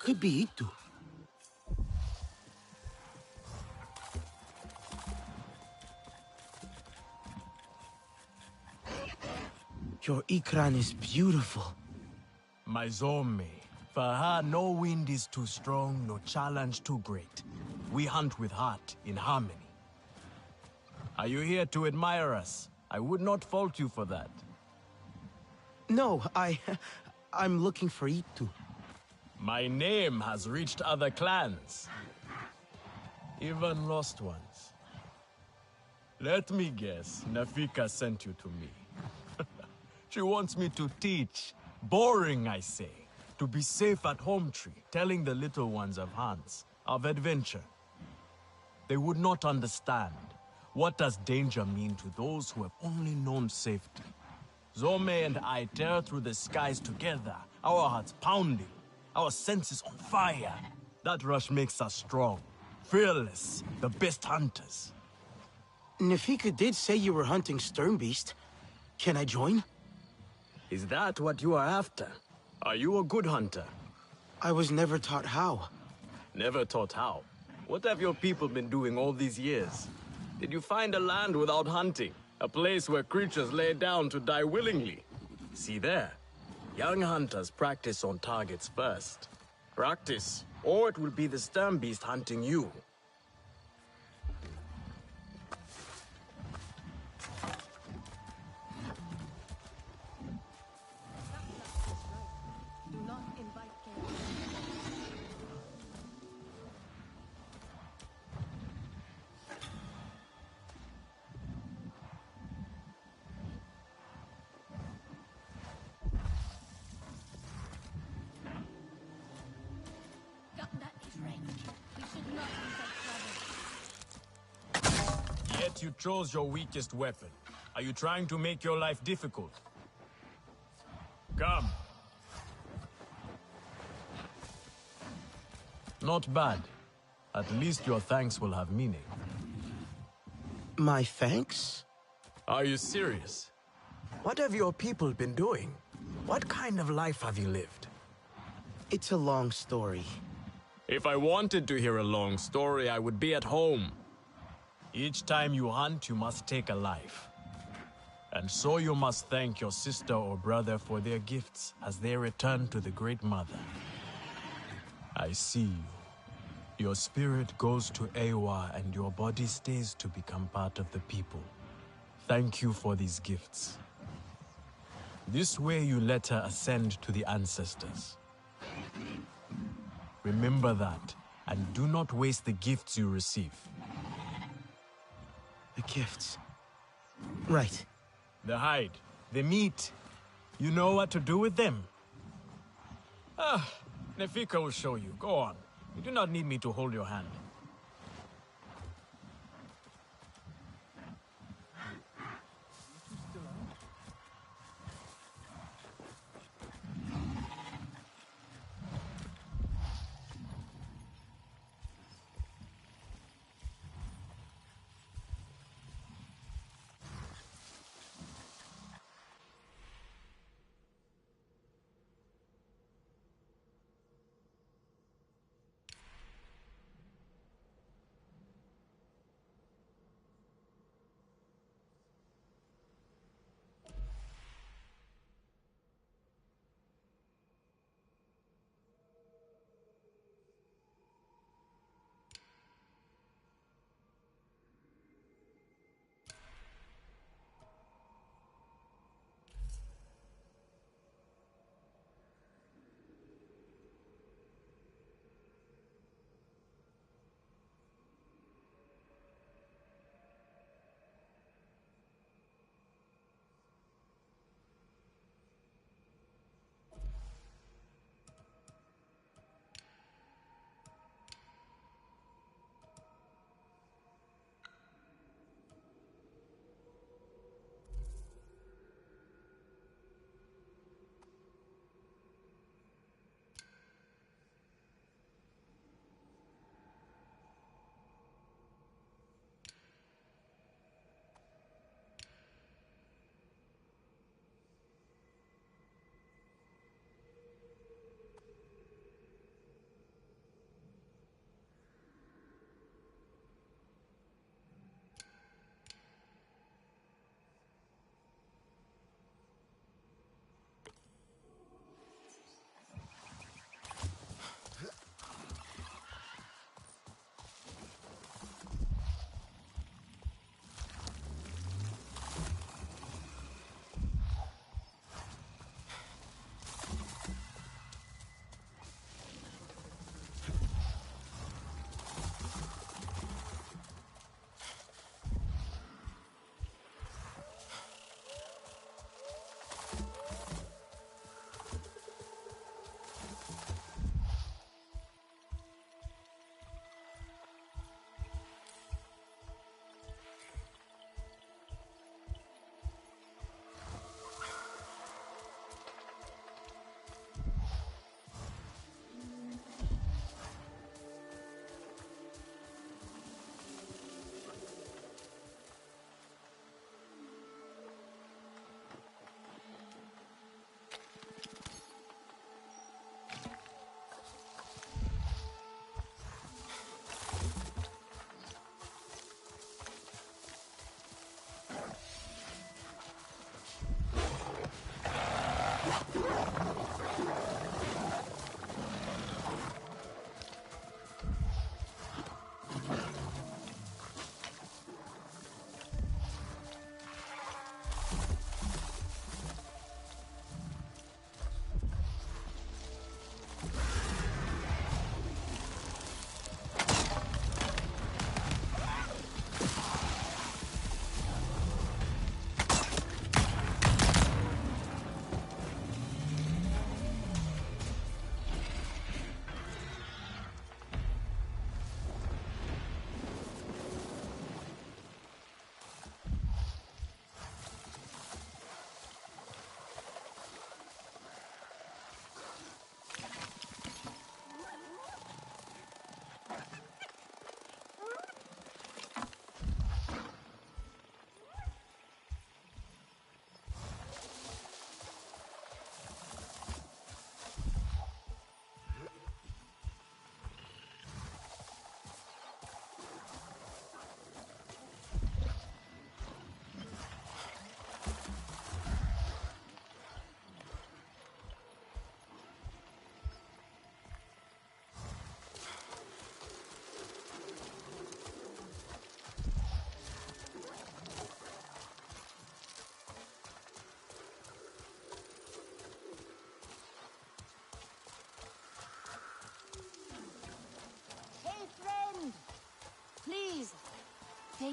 Could be Itu. Your Ikran is beautiful. My Zome. For her, no wind is too strong, no challenge too great. We hunt with heart, in harmony. Are you here to admire us? I would not fault you for that. No, I'm looking for Itu. My name has reached other clans. Even lost ones. Let me guess, Nafika sent you to me. She wants me to teach. Boring, I say. To be safe at home tree, telling the little ones of Hans, of adventure. They would not understand. What does danger mean to those who have only known safety? Zome and I tear through the skies together, our hearts pounding, our senses on fire. That rush makes us strong, fearless, the best hunters. Nafika did say you were hunting Sternbeast. Can I join? Is that what you are after? Are you a good hunter? I was never taught how. Never taught how? What have your people been doing all these years? Did you find a land without hunting? A place where creatures lay down to die willingly? See there. Young hunters practice on targets first. Practice, or it will be the Sternbeast hunting you. Yet you chose your weakest weapon. Are you trying to make your life difficult? Come. Not bad. At least your thanks will have meaning. My thanks? Are you serious? What have your people been doing? What kind of life have you lived? It's a long story. If I wanted to hear a long story, I would be at home. Each time you hunt, you must take a life. And so you must thank your sister or brother for their gifts as they return to the Great Mother. I see you. Your spirit goes to Ewa and your body stays to become part of the people. Thank you for these gifts. This way you let her ascend to the ancestors. Remember that, and do not waste the gifts you receive. The gifts. Right. The hide, the meat. You know what to do with them? Nefika will show you. Go on. You do not need me to hold your hand.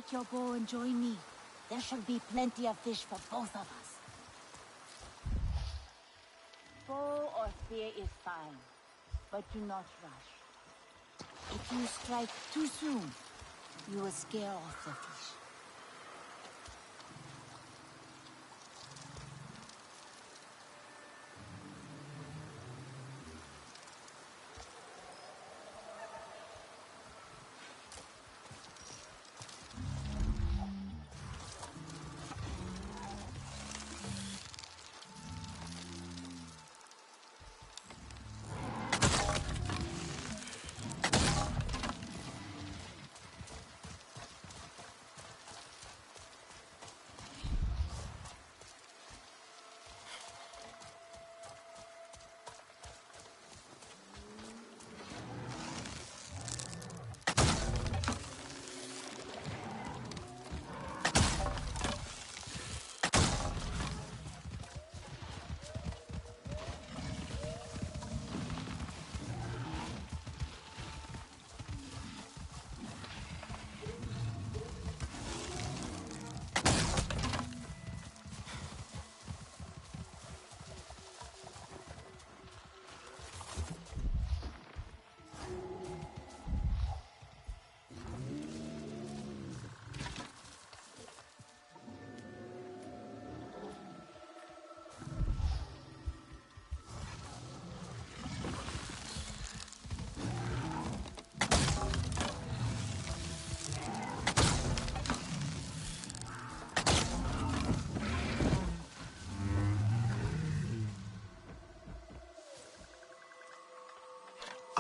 Take your bow and join me. There should be plenty of fish for both of us. Bow or spear is fine, but do not rush. If you strike too soon, you will scare off the fish.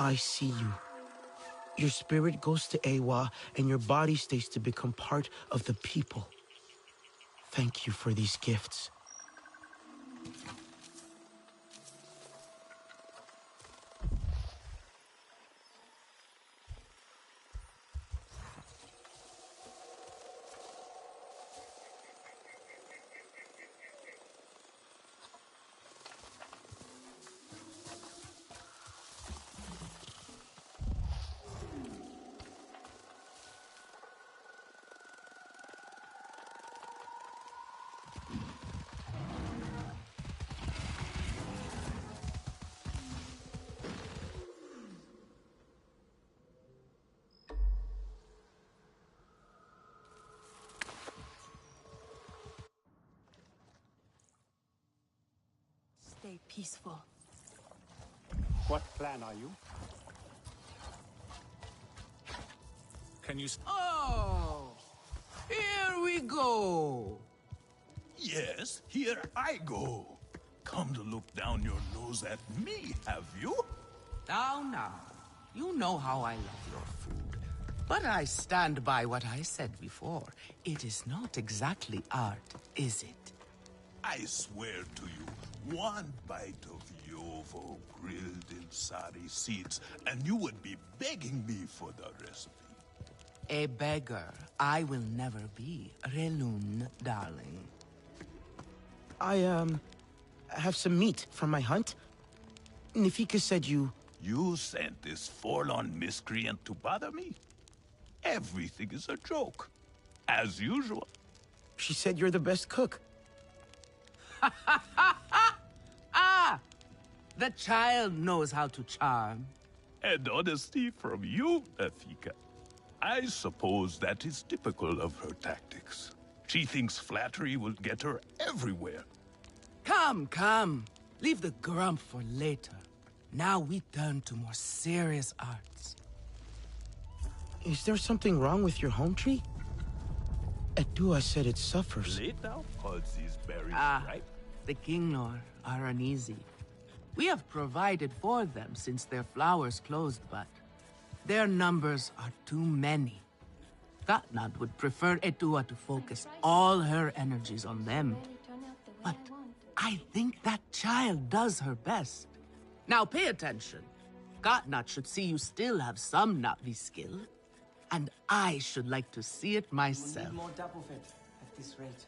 I see you. Your spirit goes to Ewa, and your body stays to become part of the people. Thank you for these gifts. Stay peaceful. What plan are you? Can you... Oh! Here we go! Yes, here I go. Come to look down your nose at me, have you? Now. You know how I love your food. But I stand by what I said before. It is not exactly art, is it? I swear to you, one bite of yovo grilled in sari seeds, and you would be begging me for the recipe. A beggar I will never be, Relun, darling. I have some meat from my hunt. Nifika said you... You sent this forlorn miscreant to bother me? Everything is a joke. As usual. She said you're the best cook. Ah! The child knows how to charm. And honesty from you, Nafika. I suppose that is typical of her tactics. She thinks flattery will get her everywhere. Come. Leave the grump for later. Now we turn to more serious arts. Is there something wrong with your home tree? Edua said it suffers. Late now? Calls these berries, right? The Kingnor are uneasy. We have provided for them since their flowers closed, but their numbers are too many. Katnad would prefer Edua to focus all her energies on them. But I think that child does her best. Now pay attention. Katnat should see you still have some Navi skill. And I should like to see it myself. We'll need more double fit at this rate.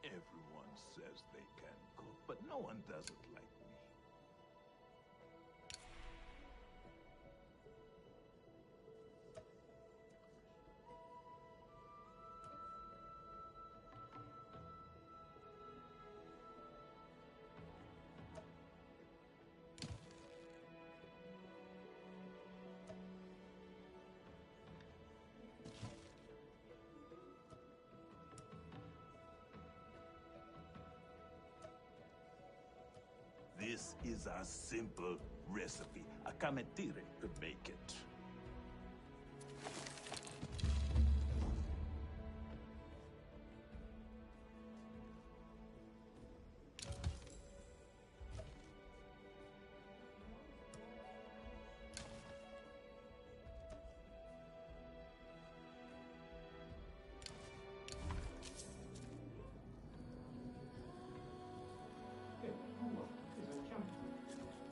Everyone but no one does it like me. This is a simple recipe. A cametire could make it.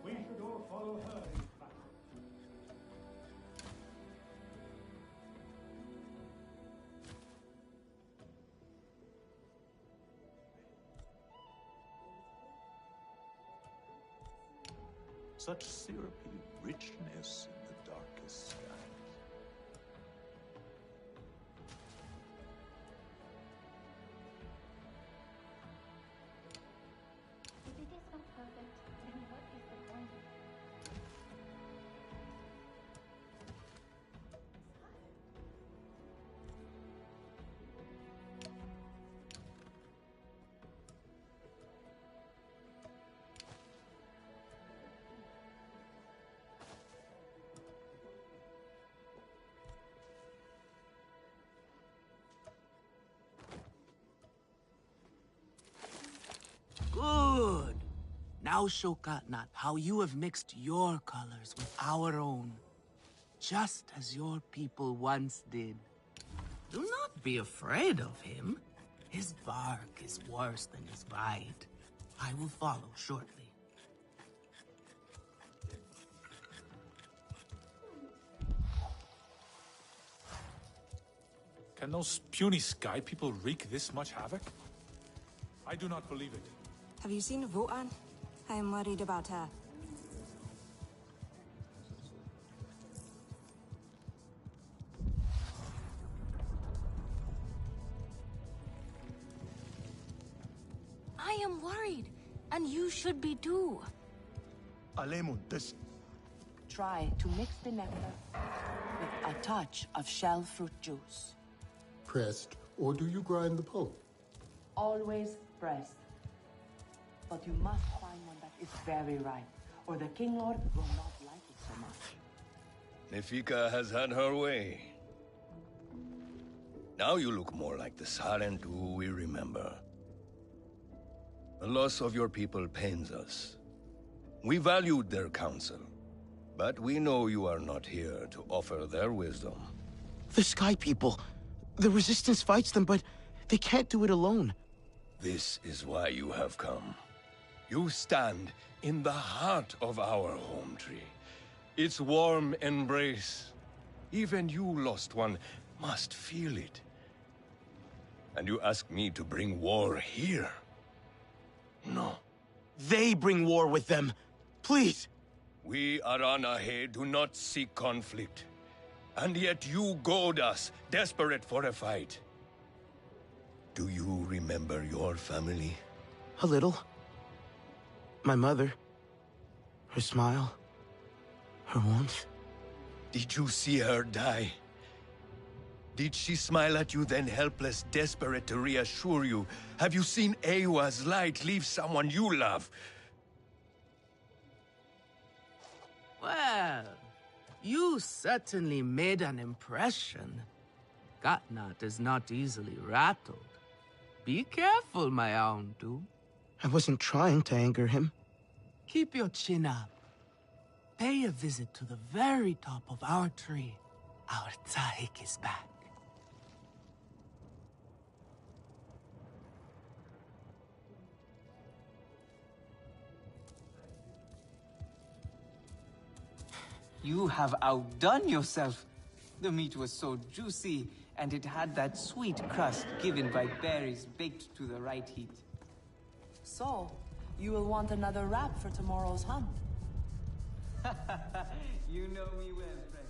We should all follow her in fact. Such syrupy richness in the darkest skies. If it is not perfect, then what is the point? Good. Now show Katnat how you have mixed your colors with our own, just as your people once did. Do not be afraid of him. His bark is worse than his bite. I will follow shortly. Can those puny sky people wreak this much havoc? I do not believe it. Have you seen Votan? I am worried about her. I am worried, and you should be too. Alemun, this... Try to mix the nectar with a touch of shell fruit juice. Pressed, or do you grind the pulp? Always pressed. But you must find one that is very ripe, or the King Lord will not like it so much. Nefika has had her way. Now you look more like the Silent who we remember. The loss of your people pains us. We valued their counsel, but we know you are not here to offer their wisdom. The Sky People. The Resistance fights them, but they can't do it alone. This is why you have come. You stand in the heart of our home tree. Its warm embrace. Even you, lost one, must feel it. And you ask me to bring war here? No. They bring war with them. Please. We Aranahe do not seek conflict. And yet you goad us, desperate for a fight. Do you remember your family? A little. My mother. Her smile. Her warmth. Did you see her die? Did she smile at you then helpless, desperate to reassure you? Have you seen Ewa's light leave someone you love? Well, you certainly made an impression. Katnat is not easily rattled. Be careful, my Auntu. I wasn't trying to anger him. Keep your chin up. Pay a visit to the very top of our tree. Our Tsahik is back. You have outdone yourself. The meat was so juicy, and it had that sweet crust given by berries baked to the right heat. So, You will want another wrap for tomorrow's hunt. You know me well, friend.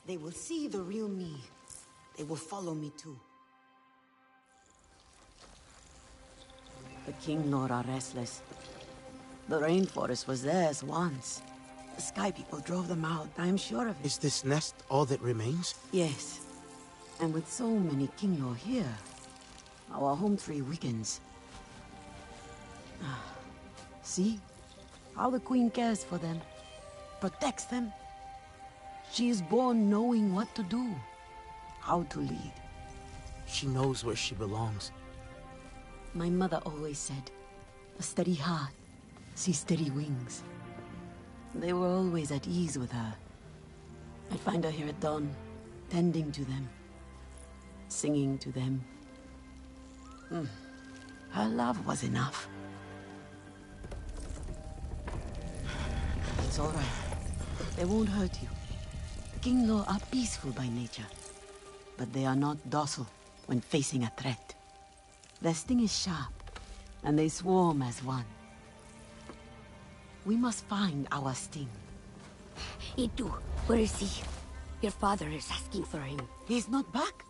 They will see the real me. They will follow me too. The King Lord are restless. The rainforest was theirs once. The Sky People drove them out, I am sure of it. Is this nest all that remains? Yes. And with so many King Lord here, our home tree weakens. See? How the Queen cares for them. Protects them. She is born knowing what to do. How to lead. She knows where she belongs. My mother always said, a steady heart sees steady wings. They were always at ease with her. I'd find her here at dawn, tending to them, singing to them. Her love was enough. It's all right. They won't hurt you. Kinglo are peaceful by nature, but they are not docile when facing a threat. Their sting is sharp, and they swarm as one. We must find our sting. Itu, where is he? Your father is asking for him. He's not back?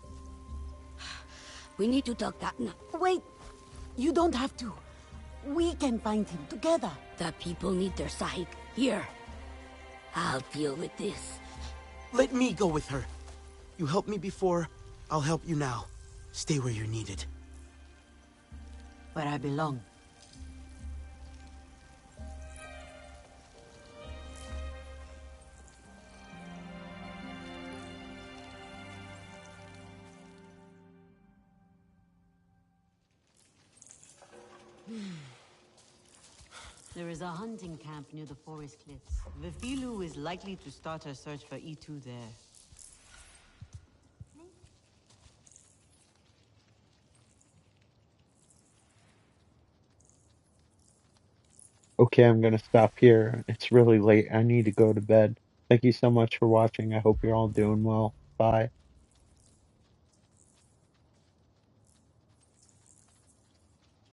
We need to tell Katna. Wait! You don't have to. We can find him together. The people need their side. Here. I'll deal with this. Let me go with her. You helped me before, I'll help you now. Stay where you're needed. Where I belong. There is a hunting camp near the forest cliffs. Vifilu is likely to start her search for E2 there. Okay, I'm gonna stop here. It's really late. I need to go to bed. Thank you so much for watching. I hope you're all doing well. Bye.